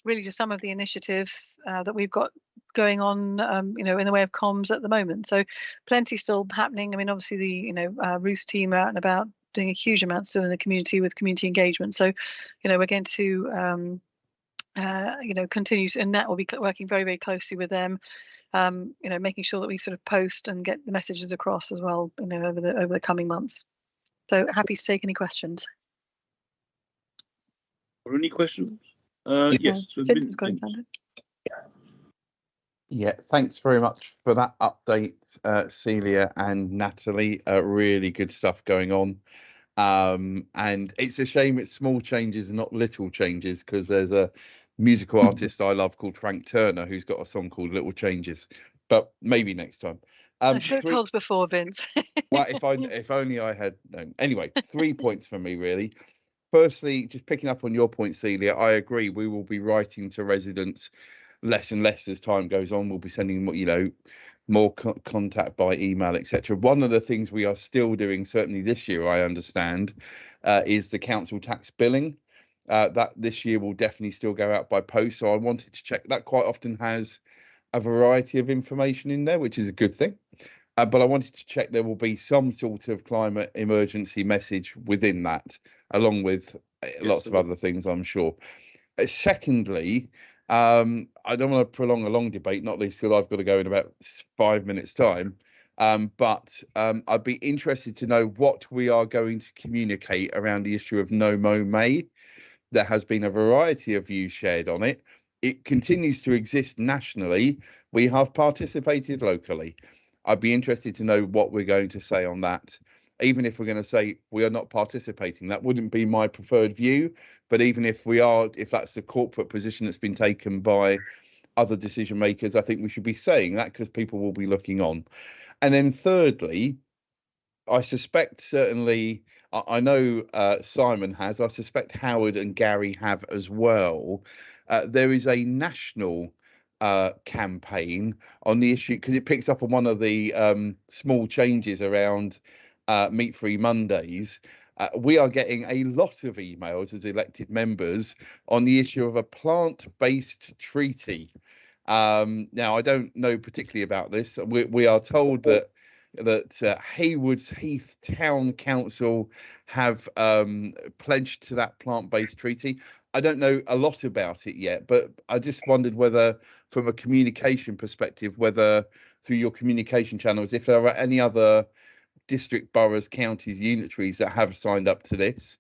really just some of the initiatives that we've got going on, you know, in the way of comms at the moment. So plenty still happening. I mean, obviously the, you know, Ruth's team are out and about doing a huge amount still in the community with community engagement. So, you know, we're going to, you know, continue to, and Nat will be working very, very closely with them, you know, making sure that we sort of post and get the messages across as well, you know, over the coming months. So happy to take any questions. Are any questions? Yes. Vincent's got it, Brandon. Yeah, thanks very much for that update, Celia and Natalie. Really good stuff going on. And it's a shame it's small changes and not little changes, because there's a musical artist I love called Frank Turner who's got a song called Little Changes, but maybe next time. I should have told before, Vince. Well, if only I had known. Anyway, 3 points for me really. Firstly, just picking up on your point, Celia, I agree. We will be writing to residents less and less as time goes on. We'll be sending, you know, more contact by email, etc. One of the things we are still doing, certainly this year, I understand, is the council tax billing. That this year will definitely still go out by post. So I wanted to check that. Quite often has a variety of information in there, which is a good thing. But I wanted to check there will be some sort of climate emergency message within that, along with lots of other things, I'm sure. Secondly, I don't want to prolong a long debate, not least because I've got to go in about 5 minutes' time. But I'd be interested to know what we are going to communicate around the issue of No Mow May. There has been a variety of views shared on it. It continues to exist nationally. We have participated locally. I'd be interested to know what we're going to say on that. Even if we're going to say we are not participating, that wouldn't be my preferred view. But even if we are, if that's the corporate position that's been taken by other decision makers, I think we should be saying that, because people will be looking on. And then thirdly, I suspect certainly, I know Simon has, I suspect Howard and Gary have as well. There is a national campaign on the issue, because it picks up on one of the small changes around meat-free Mondays. We are getting a lot of emails as elected members on the issue of a plant-based treaty. Now, I don't know particularly about this. We are told that Haywards Heath Town Council have pledged to that plant-based treaty. I don't know a lot about it yet, but I just wondered whether, from a communication perspective, whether through your communication channels, if there are any other district, boroughs, counties, unitaries that have signed up to this,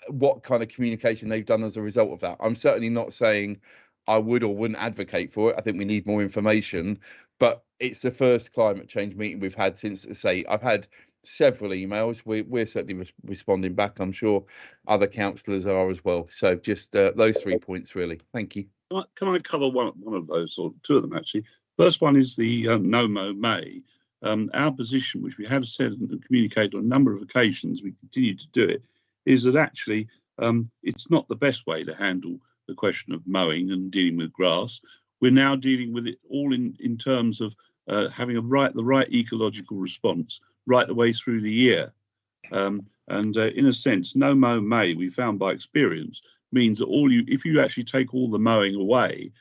what kind of communication they've done as a result of that. I'm certainly not saying I would or wouldn't advocate for it. I think we need more information, but it's the first climate change meeting we've had since, say, I've had several emails. We're certainly responding back. I'm sure other councillors are as well. So just those 3 points, really. Thank you. Can I cover one of those, or two of them actually? First one is the No Mow May. Our position, which we have said and communicated on a number of occasions, we continue to do it, is that actually it's not the best way to handle the question of mowing and dealing with grass. We're now dealing with it all in terms of having the right ecological response right the way through the year. And in a sense, No Mow May, we found by experience, means that if you actually take all the mowing away,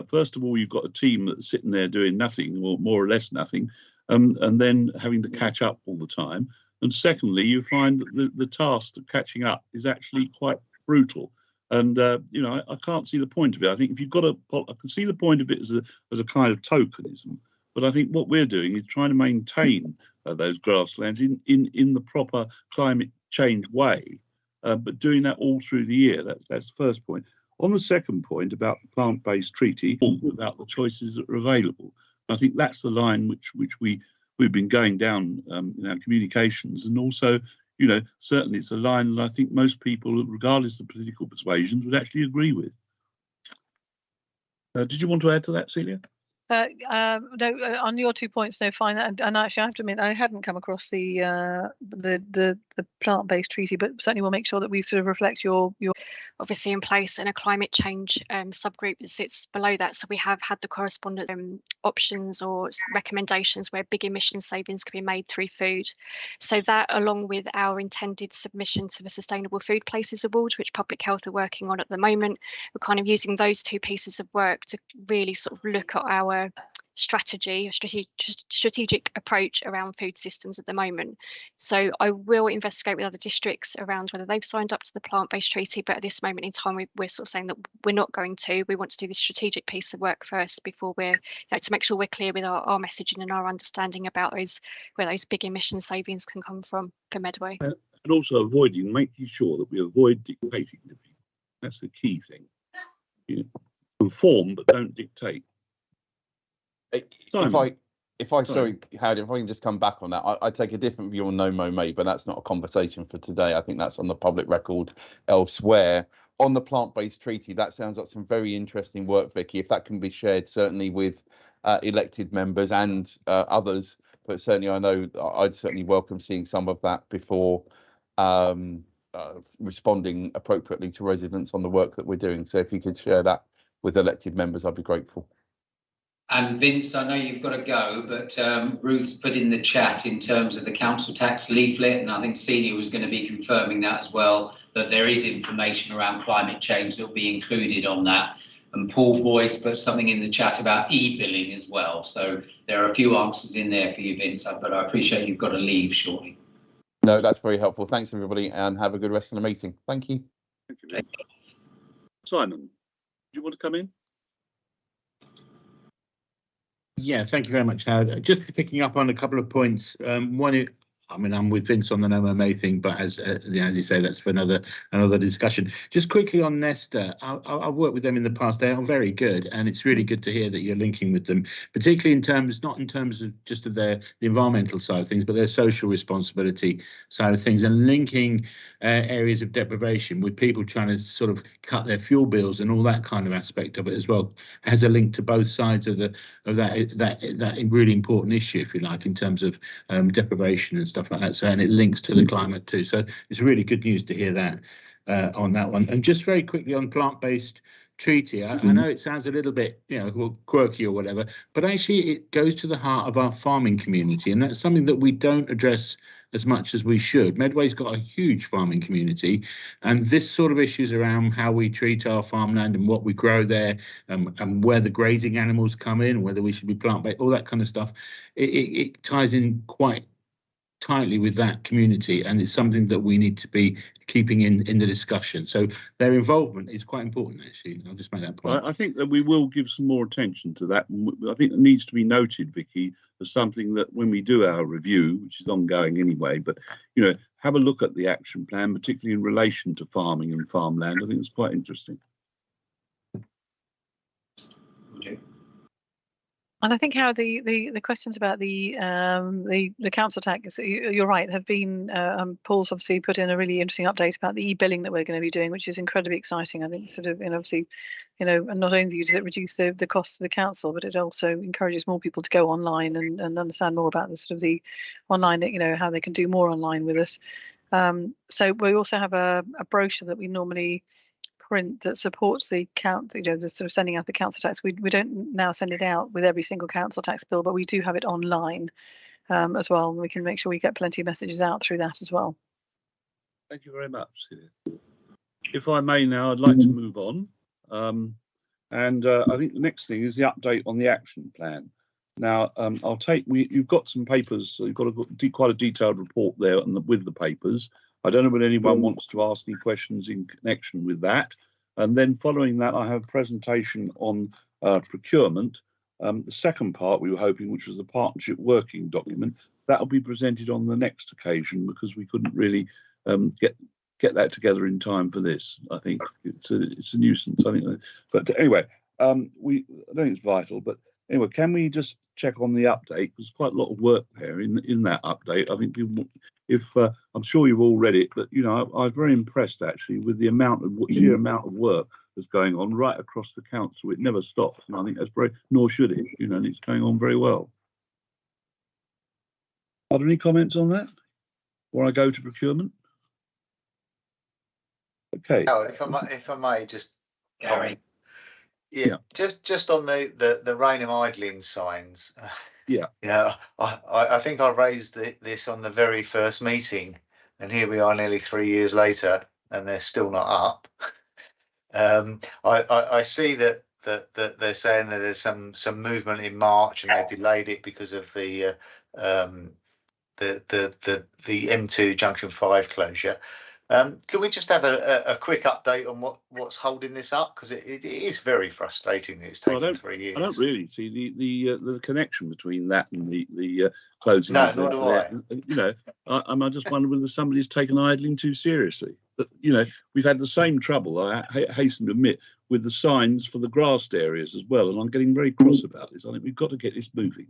first of all, you've got a team that's sitting there doing nothing, or more or less nothing, and then having to catch up all the time. And secondly, you find that the task of catching up is actually quite brutal. And you know, I can't see the point of it. I think if you've got I can see the point of it as a kind of tokenism. But I think what we're doing is trying to maintain those grasslands in the proper climate change way, but doing that all through the year. That's the first point. On the second point about the plant-based treaty, about the choices that are available, I think that's the line which we've been going down in our communications, and also, you know, certainly it's a line that I think most people, regardless of political persuasions, would actually agree with. Did you want to add to that, Celia? No, on your 2 points, no, fine. And actually, I have to admit, I hadn't come across the plant-based treaty, but certainly we'll make sure that we sort of reflect your. obviously in place, and a climate change subgroup that sits below that. So we have had the correspondent options or recommendations where big emission savings can be made through food. So that, along with our intended submission to the Sustainable Food Places Award, which Public Health are working on at the moment, we're kind of using those two pieces of work to really sort of look at our strategic approach around food systems at the moment. So I will investigate with other districts around whether they've signed up to the plant-based treaty, but at this moment in time we're sort of saying that we're not going to. We want to do this strategic piece of work first before we're, to make sure we're clear with our messaging and our understanding about where those big emission savings can come from for Medway. And also making sure that we avoid dictating to people. That's the key thing. Conform but don't dictate. Sorry, Howard, if I can just come back on that, I take a different view on no mo may, but that's not a conversation for today. I think that's on the public record elsewhere. On the plant-based treaty, that sounds like some very interesting work, Vicky. If that can be shared, certainly with elected members and others, but certainly I know I'd certainly welcome seeing some of that before responding appropriately to residents on the work that we're doing. So if you could share that with elected members, I'd be grateful. And Vince, I know you've got to go, but Ruth's put in the chat in terms of the council tax leaflet, and I think Celia was going to be confirming that as well, that there is information around climate change that will be included on that. And Paul Boyce put something in the chat about e-billing as well. So there are a few answers in there for you, Vince, but I appreciate you've got to leave shortly. No, that's very helpful. Thanks, everybody, and have a good rest of the meeting. Thank you. Thank you. Simon, do you want to come in? Yeah, thank you very much, Howard. Just picking up on a couple of points. One, I mean, I'm with Vince on the no MMA thing, but as you say, that's for another discussion. Just quickly on Nesta, I've worked with them in the past. They are very good, and it's really good to hear that you're linking with them, particularly not in terms of just of the environmental side of things, but their social responsibility side of things, and linking areas of deprivation with people trying to sort of cut their fuel bills and all that kind of aspect of it as well, has a link to both sides of that really important issue, if you like, in terms of deprivation and stuff like that. So, and it links to the climate too. So it's really good news to hear that on that one. And just very quickly on plant-based treaty, I know it sounds a little bit, quirky or whatever, but actually it goes to the heart of our farming community, and that's something that we don't address as much as we should. Medway's got a huge farming community, and this sort of issues around how we treat our farmland and what we grow there, and where the grazing animals come in, whether we should be plant-based, all that kind of stuff, it ties in quite tightly with that community, and it's something that we need to be keeping in the discussion. So their involvement is quite important, actually. I'll just make that point. I think that we will give some more attention to that. I think it needs to be noted, Vicky, as something that when we do our review, which is ongoing anyway, but have a look at the action plan, particularly in relation to farming and farmland. I think it's quite interesting. Okay. And I think how the questions about the council tax, you're right, have been Paul's obviously put in a really interesting update about the e-billing that we're going to be doing, which is incredibly exciting. I think sort of, and obviously, and not only does it reduce the cost to the council, but it also encourages more people to go online and understand more about the sort of the online, how they can do more online with us. So we also have a brochure that we normally print that supports the the sort of sending out the council tax. We don't now send it out with every single council tax bill, but we do have it online as well, and we can make sure we get plenty of messages out through that as well. Thank you very much. If I may now, I'd like to move on, and I think the next thing is the update on the action plan. Now, you've got some papers, so you've got quite a detailed report there with the papers. I don't know whether anyone wants to ask any questions in connection with that. And then following that, I have a presentation on procurement. The second part we were hoping, which was the partnership working document, that will be presented on the next occasion because we couldn't really get that together in time for this. I think it's a nuisance. I think, but anyway, I don't think it's vital. But anyway, can we just check on the update? There's quite a lot of work there in that update. I think people. I'm sure you've all read it, but I'm very impressed actually with the sheer amount of work that's going on right across the council. It never stops, and I think that's nor should it. And it's going on very well. Are there any comments on that? Before I go to procurement? Okay. Howard, if I may just comment. Yeah. Just on the Rainham idling signs. Yeah. You know, I think I raised this on the very first meeting, and here we are nearly 3 years later, and they're still not up. I see that they're saying that there's some movement in March, and they delayed it because of the M2 Junction 5 closure. Can we just have a quick update on what's holding this up? Because it is very frustrating that it's taken 3 years. I don't really see the connection between that and the closing. No, nor do I. You know, I just wonder whether somebody's taken idling too seriously. But you know, we've had the same trouble, I hasten to admit, with the signs for the grassed areas as well, and I'm getting very cross about this. I think we've got to get this moving.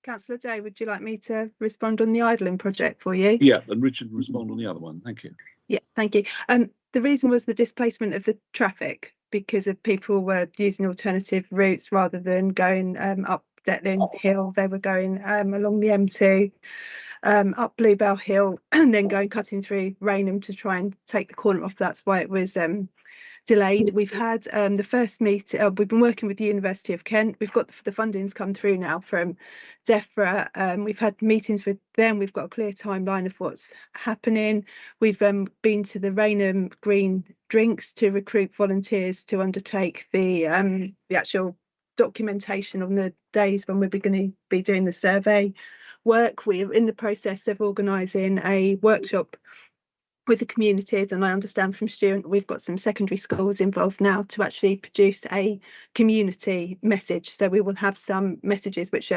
Councillor Day, would you like me to respond on the idling project for you? Yeah, and Richard will respond on the other one. Thank you. Yeah, thank you. The reason was the displacement of the traffic because of people were using alternative routes rather than going up Detlin Hill. They were going along the M2, up Bluebell Hill, and then cutting through Rainham to try and take the corner off. That's why it was delayed. We've had the first meeting. We've been working with the University of Kent. We've got the fundings come through now from DEFRA. We've had meetings with them. We've got a clear timeline of what's happening. We've been to the Rainham Green Drinks to recruit volunteers to undertake the actual documentation on the days when we're going to be doing the survey work. We're in the process of organising a workshop with the communities, and I understand from Stuart we've got some secondary schools involved now to actually produce a community message. So we will have some messages which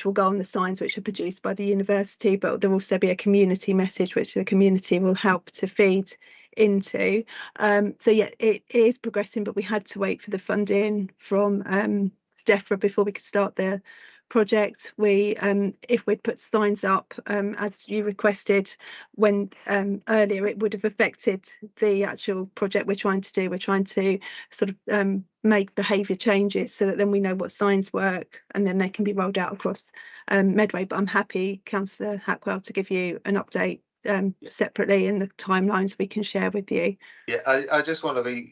will go on the signs which are produced by the university, but there will also be a community message which the community will help to feed into. So yeah, it is progressing, but we had to wait for the funding from DEFRA before we could start the project. We if we'd put signs up as you requested when earlier, it would have affected the actual project we're trying to do. We're trying to sort of make behaviour changes so that then we know what signs work and then they can be rolled out across Medway. But I'm happy, Councillor Hackwell, to give you an update separately in the timelines we can share with you. Yeah, I just want to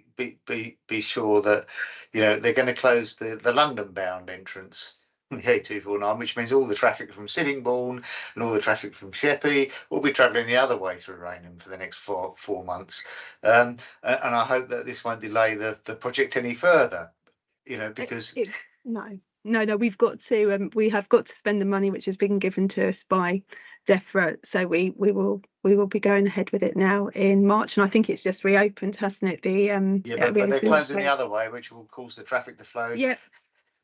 be sure that, you know, they're going to close the London bound entrance, the A249, which means all the traffic from Sittingbourne and all the traffic from Sheppey will be travelling the other way through Rainham for the next four months. And I hope that this won't delay the project any further, you know, because no, we've got to we have got to spend the money which has been given to us by DEFRA, so we will be going ahead with it now in March, and I think it's just reopened, hasn't it? But they're closing the other way, which will cause the traffic to flow. Yeah.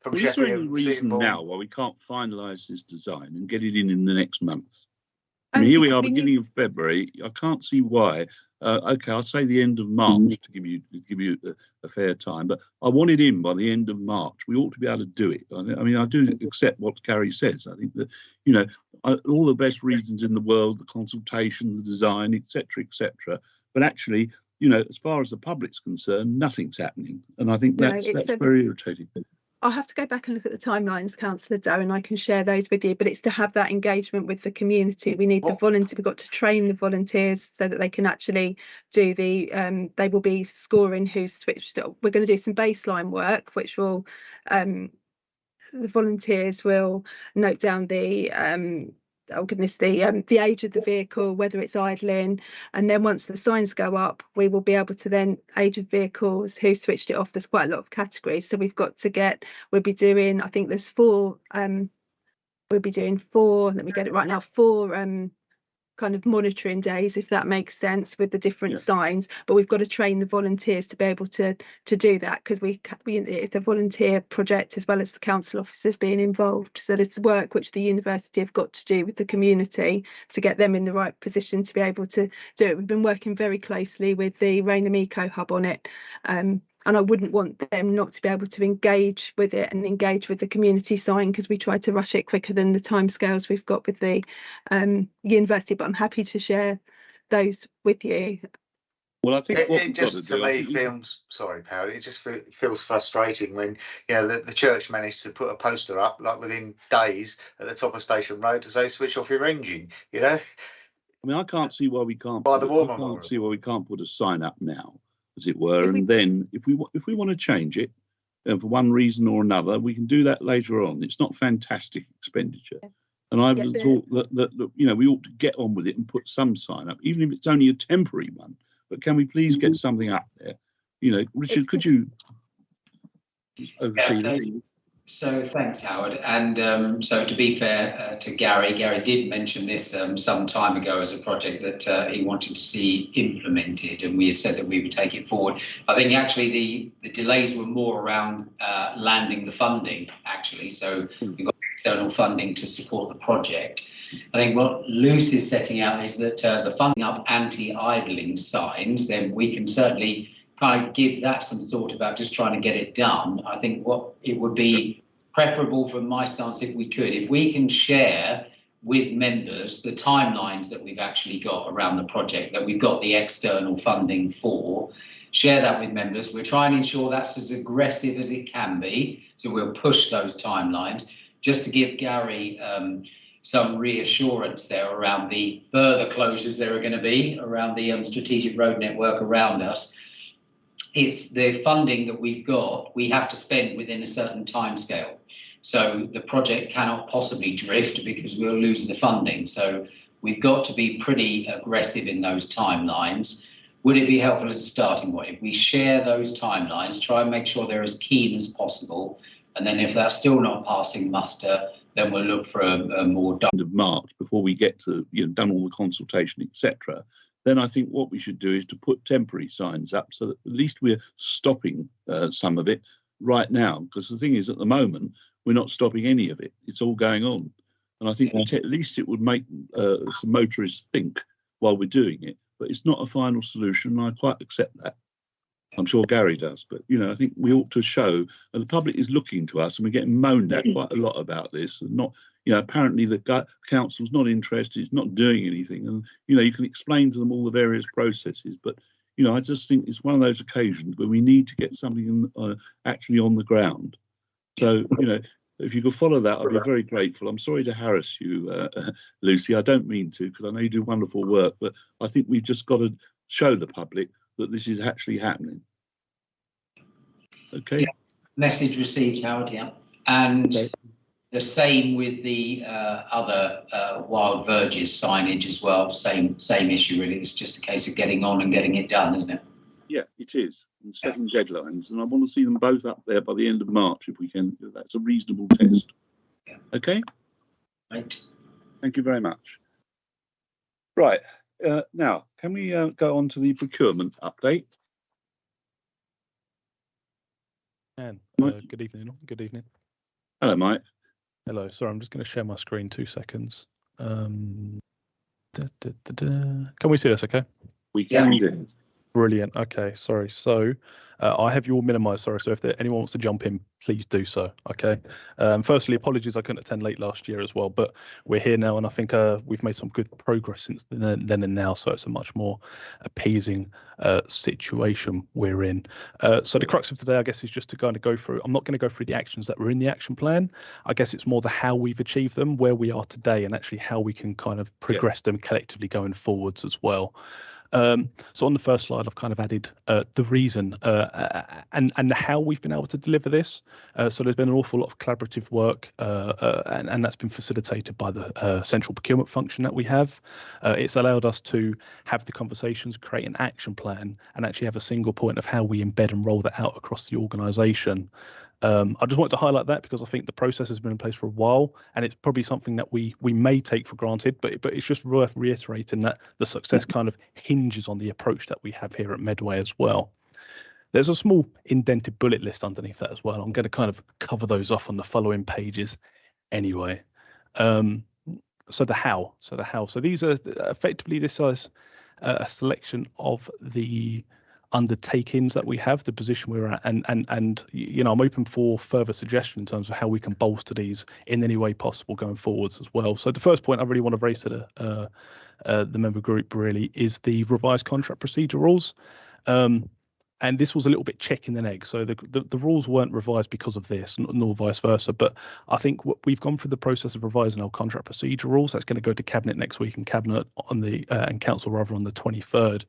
From Is there any reason now why we can't finalise this design and get it in the next month? I mean, here we are, beginning of February. I can't see why. Okay, I'll say the end of March to give you a fair time, but I want it in by the end of March. We ought to be able to do it. I mean, I do accept what Carrie says. I think that, you know, all the best reasons in the world, the consultation, the design, etc., etc. But actually, you know, as far as the public's concerned, nothing's happening, and I think that's very irritating. I'll have to go back and look at the timelines, Councillor Doe, and I can share those with you. But it's to have that engagement with the community. We need the volunteer. We've got to train the volunteers so that they can actually do the. They will be scoring who's switched. We're going to do some baseline work, which will. The volunteers will note down the. Oh goodness, the age of the vehicle, whether it's idling, and then once the signs go up, we will be able to then age of vehicles, who switched it off. There's quite a lot of categories, so we've got to get. We'll be doing. I think there's 4. We'll be doing 4. Let me get it right now. 4 kind of monitoring days, if that makes sense, with the different signs. But we've got to train the volunteers to be able to do that, because we it's a volunteer project as well as the council officers being involved. So there's work which the university have got to do with the community to get them in the right position to be able to do it. We've been working very closely with the Rainham Eco Hub on it. And I wouldn't want them not to be able to engage with it and engage with the community sign, because we tried to rush it quicker than the timescales we've got with the university. But I'm happy to share those with you. Well, I think it just to me feels, sorry, Paul, it just feels frustrating when, you know, the church managed to put a poster up like within days at the top of Station Road to say switch off your engine, you know. I mean, I can't see why we can't. By the war I can't memorial. see why we can't put a sign up now, as it were, If we- and then if we want to change it, for one reason or another, we can do that later on. It's not fantastic expenditure, and I Yeah, would thought that you know, we ought to get on with it and put some sign up, even if it's only a temporary one. But can we please get something up there? You know, Richard, It's could just- you oversee Yeah, this? So thanks, Howard. And so to be fair to Gary, Gary did mention this some time ago as a project that he wanted to see implemented, and we had said that we would take it forward. I think actually the delays were more around landing the funding, actually. So we've got external funding to support the project. I think what Luce is setting out is that the funding up anti-idling signs, then we can certainly kind of give that some thought about just trying to get it done. I think what it would be preferable from my stance, if we could, if we can share with members the timelines that we've actually got around the project, that we've got the external funding for, share that with members. We're trying to ensure that's as aggressive as it can be. So we'll push those timelines just to give Gary some reassurance there around the further closures there are going to be around the strategic road network around us. It's the funding that we've got, we have to spend within a certain timescale. So the project cannot possibly drift because we'll lose the funding. So we've got to be pretty aggressive in those timelines. Would it be helpful as a starting point if we share those timelines, try and make sure they're as keen as possible, and then if that's still not passing muster, then we'll look for a more End of March, before we get to, you know, done all the consultation, etc. Then I think what we should do is to put temporary signs up so that at least we're stopping some of it right now. Because the thing is, at the moment, we're not stopping any of it. It's all going on. And I think at least it would make some motorists think while we're doing it. But it's not a final solution, and I quite accept that. I'm sure Gary does. But, you know, I think we ought to show, and the public is looking to us, and we're getting moaned at quite a lot about this. And not, you know, apparently the council's not interested, it's not doing anything. And, you know, you can explain to them all the various processes. But, you know, I just think it's one of those occasions where we need to get something actually on the ground. So, you know, if you could follow that, I'd be very grateful. I'm sorry to harass you, Lucy. I don't mean to, because I know you do wonderful work. But I think we've just got to show the public that this is actually happening. Okay. Yeah. Message received, Howard. Yeah, and the same with the other wild verges signage as well. Same issue really. It's just a case of getting on and getting it done, isn't it? Yeah, it is, and setting deadlines, and I want to see them both up there by the end of March if we can. That's a reasonable test. Yeah. Okay. Right. Thank you very much. Right. Now, can we go on to the procurement update? Good evening. Good evening. Hello, Mike. Hello. Sorry, I'm just going to share my screen. 2 seconds. Can we see this? Okay. We can do. Brilliant. Okay. Sorry. So I have you all minimized. Sorry. So if anyone wants to jump in, please do so. Okay. Firstly, apologies. I couldn't attend late last year as well, but we're here now, and I think we've made some good progress since then and now. So it's a much more appeasing situation we're in. So the crux of today, I guess, is just to kind of go through. I'm not going to go through the actions that were in the action plan. I guess it's more the how we've achieved them, where we are today, and actually how we can kind of progress them collectively going forwards as well. So on the first slide, I've kind of added the reason and how we've been able to deliver this. So there's been an awful lot of collaborative work, and that's been facilitated by the central procurement function that we have. It's allowed us to have the conversations, create an action plan, and actually have a single point of how we embed and roll that out across the organisation. I just wanted to highlight that because I think the process has been in place for a while, and it's probably something that we may take for granted, but it's just worth reiterating that the success kind of hinges on the approach that we have here at Medway as well. There's a small indented bullet list underneath that as well. I'm going to kind of cover those off on the following pages anyway. So the how. So these are effectively, this is a selection of the undertakings that we have, the position we're at, and you know, I'm open for further suggestion in terms of how we can bolster these in any way possible going forwards as well. So the first point I really want to raise to the member group really is the revised contract procedure rules. and this was a little bit chicken and egg. So the rules weren't revised because of this, nor vice versa. But I think we've gone through the process of revising our contract procedure rules. That's going to go to cabinet next week, and cabinet on the and council rather on the 23rd.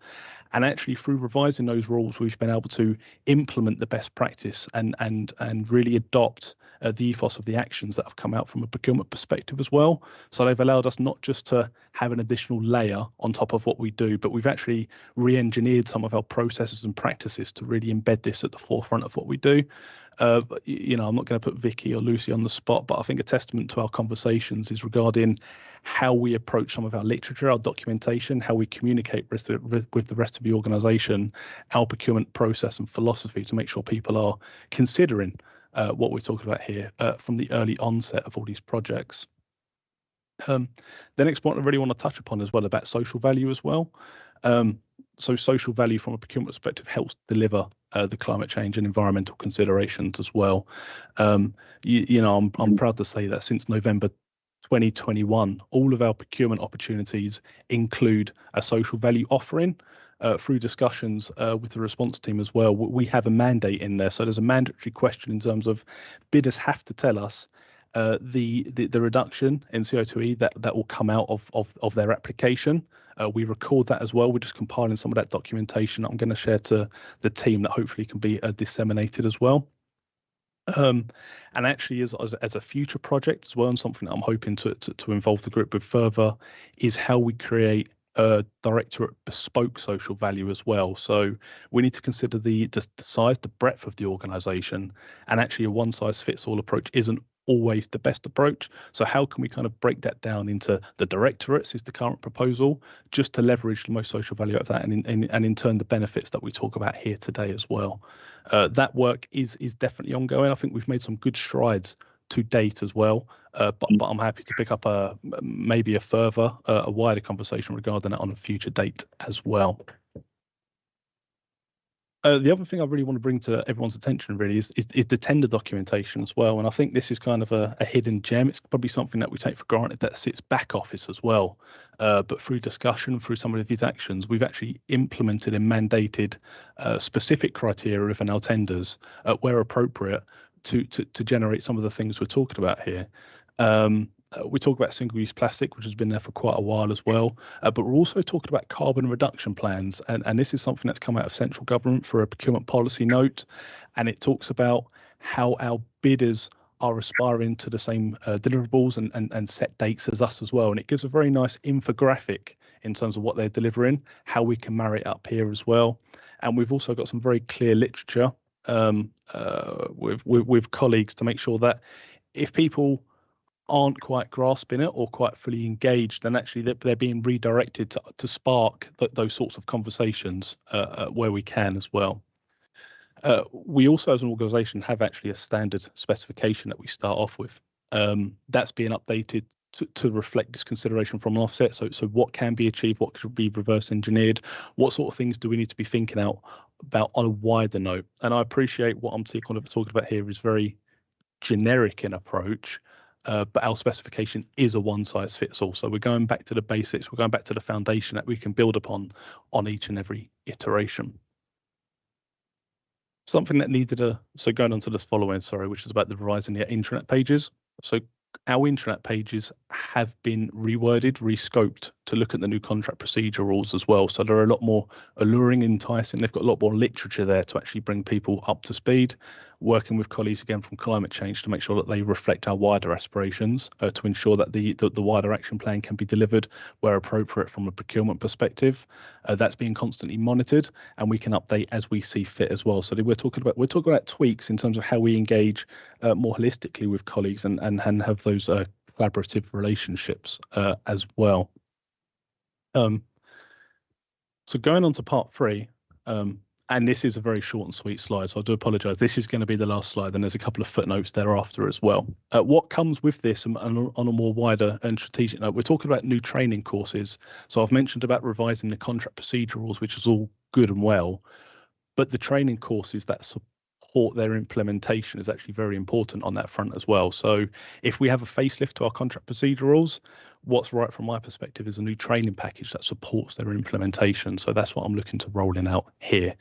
And actually, through revising those rules, we've been able to implement the best practice and really adopt the ethos of the actions that have come out from a procurement perspective as well. So they've allowed us not just to have an additional layer on top of what we do, but we've actually re-engineered some of our processes and practices to really embed this at the forefront of what we do. You know, I'm not going to put Vicky or Lucy on the spot, but I think a testament to our conversations is regarding how we approach some of our literature, our documentation, how we communicate with the rest of the organisation, our procurement process and philosophy to make sure people are considering what we're talking about here from the early onset of all these projects. The next point I really want to touch upon as well about social value as well. So social value from a procurement perspective helps deliver the climate change and environmental considerations as well. You know, I'm proud to say that since November 2021, all of our procurement opportunities include a social value offering. Through discussions with the response team as well, we have a mandate in there. So there's a mandatory question in terms of bidders have to tell us the reduction in CO2e that will come out of their application. We record that as well. We're just compiling some of that documentation I'm going to share to the team that hopefully can be disseminated as well. And actually as a future project as well, and something that I'm hoping to involve the group with further, is how we create a directorate bespoke social value as well. So we need to consider the size, the breadth of the organisation, and actually a one size fits all approach isn't always the best approach. So how can we kind of break that down into the directorates is the current proposal, just to leverage the most social value out of that, and in turn the benefits that we talk about here today as well. That work is definitely ongoing. I think we've made some good strides to date as well, but I'm happy to pick up maybe a wider conversation regarding that on a future date as well. The other thing I really want to bring to everyone's attention really is the tender documentation as well, and I think this is kind of a hidden gem. It's probably something that we take for granted that sits back office as well, but through discussion, through some of these actions, we've actually implemented and mandated specific criteria within our tenders where appropriate to generate some of the things we're talking about here. We talk about single-use plastic, which has been there for quite a while as well, but we're also talking about carbon reduction plans, and this is something that's come out of central government for a procurement policy note, and it talks about how our bidders are aspiring to the same deliverables and set dates as us as well, and it gives a very nice infographic in terms of what they're delivering, how we can marry it up here as well, and we've also got some very clear literature with colleagues to make sure that if people aren't quite grasping it or quite fully engaged, then actually they're being redirected to spark those sorts of conversations where we can as well. We also as an organisation have actually a standard specification that we start off with. That's being updated to reflect this consideration from an offset. So what can be achieved, what could be reverse engineered, what sort of things do we need to be thinking about on a wider note. And I appreciate what I'm talking about here is very generic in approach, but our specification is a one size fits all. So we're going back to the basics, we're going back to the foundation that we can build upon on each and every iteration. Something that needed so going on to this following, which is about the revising the intranet pages. So our intranet pages have been reworded, rescoped to look at the new contract procedure rules as well. So they're a lot more alluring, enticing. They've got a lot more literature there to actually bring people up to speed. Working with colleagues again from climate change to make sure that they reflect our wider aspirations, to ensure that the wider action plan can be delivered where appropriate from a procurement perspective. That's being constantly monitored, and we can update as we see fit as well. So we're talking about tweaks in terms of how we engage more holistically with colleagues and have those collaborative relationships as well. So going on to part 3. And this is a very short and sweet slide, so I do apologise. This is going to be the last slide, and there's a couple of footnotes thereafter as well. What comes with this and on a more wider and strategic note, we're talking about new training courses. So I've mentioned about revising the contract procedure rules, which is all good and well, but the training courses that support their implementation is actually very important on that front as well. So if we have a facelift to our contract procedure rules, what's right from my perspective is a new training package that supports their implementation. So that's what I'm looking to rolling out here.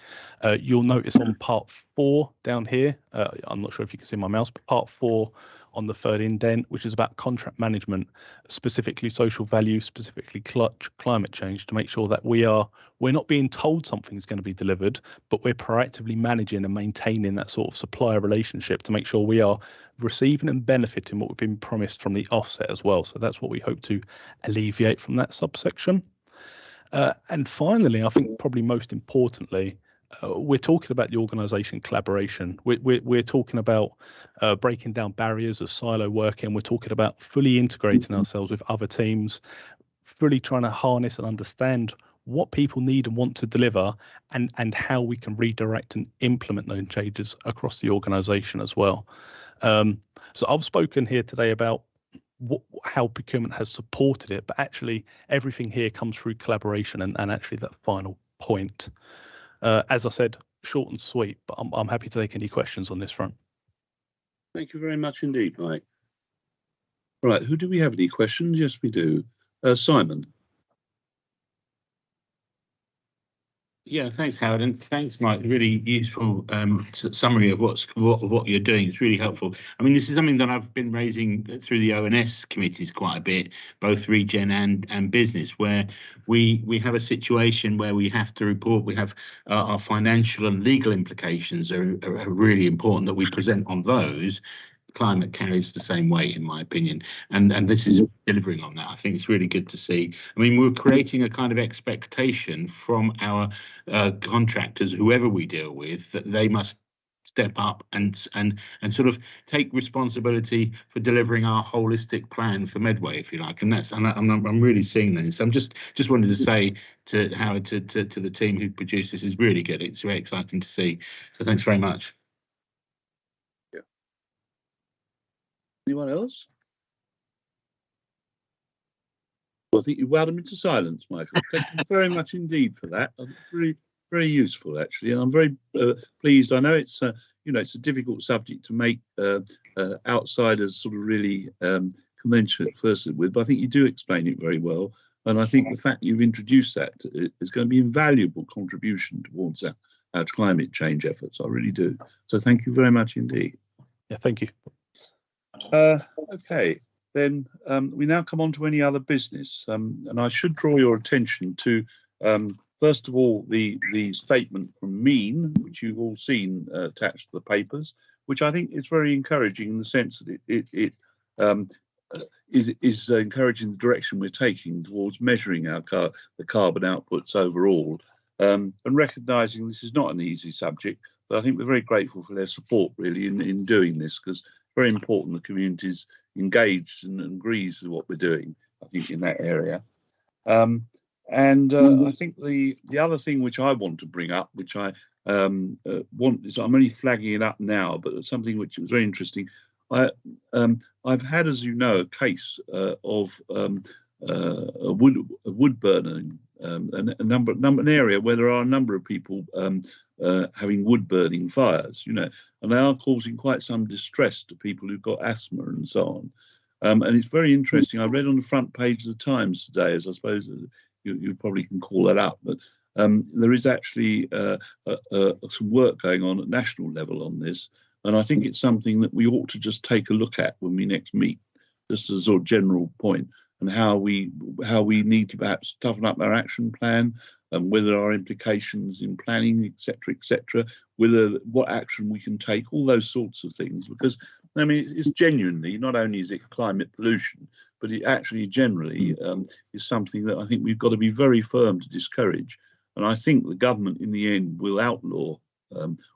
You'll notice on part 4 down here, I'm not sure if you can see my mouse, but part 4 on the third indent, which is about contract management, specifically social value, specifically climate change, to make sure that we're not being told something's going to be delivered, but we're proactively managing and maintaining that sort of supplier relationship to make sure we are receiving and benefiting what we've been promised from the offset as well. So that's what we hope to alleviate from that subsection. And finally, I think probably most importantly, we're talking about the organisation collaboration. We're talking about breaking down barriers of silo working. We're talking about fully integrating ourselves with other teams, fully trying to harness and understand what people need and want to deliver, and how we can redirect and implement those changes across the organisation as well. So I've spoken here today about how procurement has supported it, but actually everything here comes through collaboration and actually that final point. As I said, short and sweet, but I'm happy to take any questions on this front. Thank you very much indeed, Mike. Right, who do we have any questions? Yes, we do. Simon. Yeah, thanks, Howard, and thanks, Mike. Really useful summary of what you're doing. It's really helpful. I mean, this is something that I've been raising through the ONS committees quite a bit, both regen and business, where we have a situation where we have to report. We have our financial and legal implications are really important that we present on those. Climate carries the same weight, in my opinion, and this is delivering on that. I think it's really good to see. I mean, we're creating a kind of expectation from our contractors, whoever we deal with, that they must step up and sort of take responsibility for delivering our holistic plan for Medway, if you like. And I'm really seeing this. I'm just wanted to say to Howard, to the team who produced this, is really good. It's very exciting to see. So thanks very much. Anyone else? Well, I think you wowed them into silence, Michael. Thank you very much indeed for that. Very, very useful, actually, and I'm very pleased. I know it's it's a difficult subject to make outsiders sort of really commensurate first with, but I think you do explain it very well. And I think the fact you've introduced that is going to be an invaluable contribution towards our climate change efforts. I really do. So thank you very much indeed. Yeah, thank you. Okay, then we now come on to any other business, and I should draw your attention to first of all the statement from Mean, which you've all seen attached to the papers, which I think is very encouraging in the sense that it is encouraging the direction we're taking towards measuring the carbon outputs overall, and recognising this is not an easy subject, but I think we're very grateful for their support really in doing this, because very important the community is engaged and agrees with what we're doing, I think, in that area. I think the other thing which I want to bring up, which I want, is I'm only flagging it up now, but it's something which was very interesting. I've had, as you know, a case of a wood burning, an area where there are a number of people having wood burning fires, and they are causing quite some distress to people who've got asthma and so on. And it's very interesting. I read on the front page of the Times today, as I suppose you probably can call that up, but there is actually some work going on at national level on this, and I think it's something that we ought to just take a look at when we next meet, just as a sort of general point, and how we need to perhaps toughen up our action plan, and whether there are implications in planning, etc., whether what action we can take, all those sorts of things. Because I mean, it's genuinely, not only is it climate pollution, but it actually generally is something that I think we've got to be very firm to discourage. And I think the government in the end will outlaw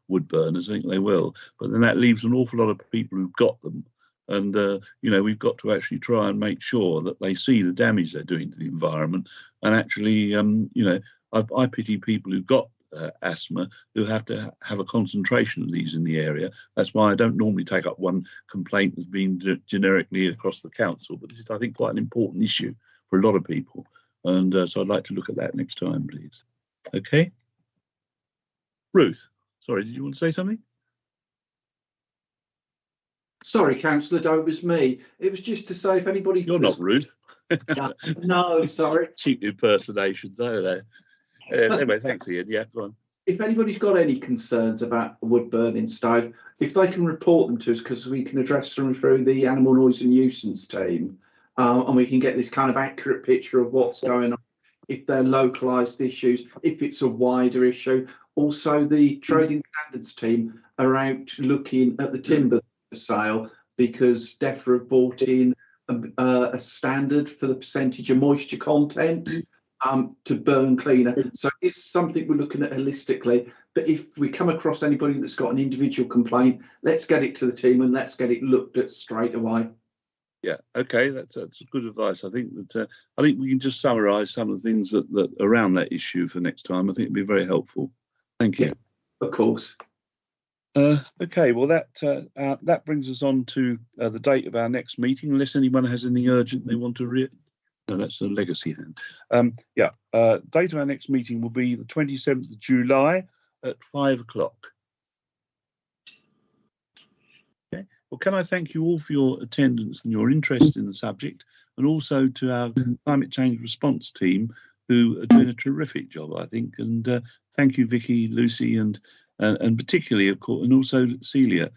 wood burners. I think they will, but then that leaves an awful lot of people who've got them. And we've got to actually try and make sure that they see the damage they're doing to the environment. And actually, I pity people who've got asthma who have to have a concentration of these in the area. That's why I don't normally take up one complaint that's been generically across the council. But this is, I think, quite an important issue for a lot of people. And so I'd like to look at that next time, please. Okay. Ruth, sorry, did you want to say something? Sorry, Councillor Doe, it was me. It was just to say if anybody. You're not rude. No, sorry. Cheap impersonations, are they? Anyway, thanks, Ian. Yeah, go on. If anybody's got any concerns about a wood burning stove, if they can report them to us, because we can address them through the animal noise and nuisance team, and we can get this kind of accurate picture of what's going on, if they're localised issues, if it's a wider issue. Also, the trading standards team are out looking at the timber sale because DEFRA have brought in a standard for the percentage of moisture content to burn cleaner. So it's something we're looking at holistically. But if we come across anybody that's got an individual complaint, let's get it to the team and let's get it looked at straight away. Yeah, okay, that's good advice. I think that we can just summarise some of the things that around that issue for next time. I think it'd be very helpful. Thank you. Yeah, of course. Okay, well that brings us on to the date of our next meeting. Unless anyone has anything urgent they want to read. No, that's a legacy hand. Date of our next meeting will be the 27th of July at 5 o'clock. Okay. Well, can I thank you all for your attendance and your interest in the subject, and also to our climate change response team who are doing a terrific job, I think. And thank you, Vicky, Lucy, and particularly, of course, and also Celia,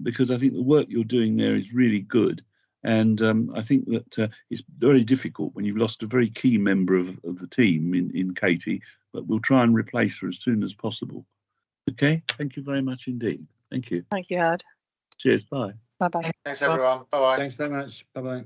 because I think the work you're doing there is really good. And I think that it's very difficult when you've lost a very key member of the team in Katie, but we'll try and replace her as soon as possible. Okay, thank you very much indeed. Thank you. Thank you, Howard. Cheers, bye. Bye-bye. Thanks, everyone. Bye-bye. Thanks very much. Bye-bye.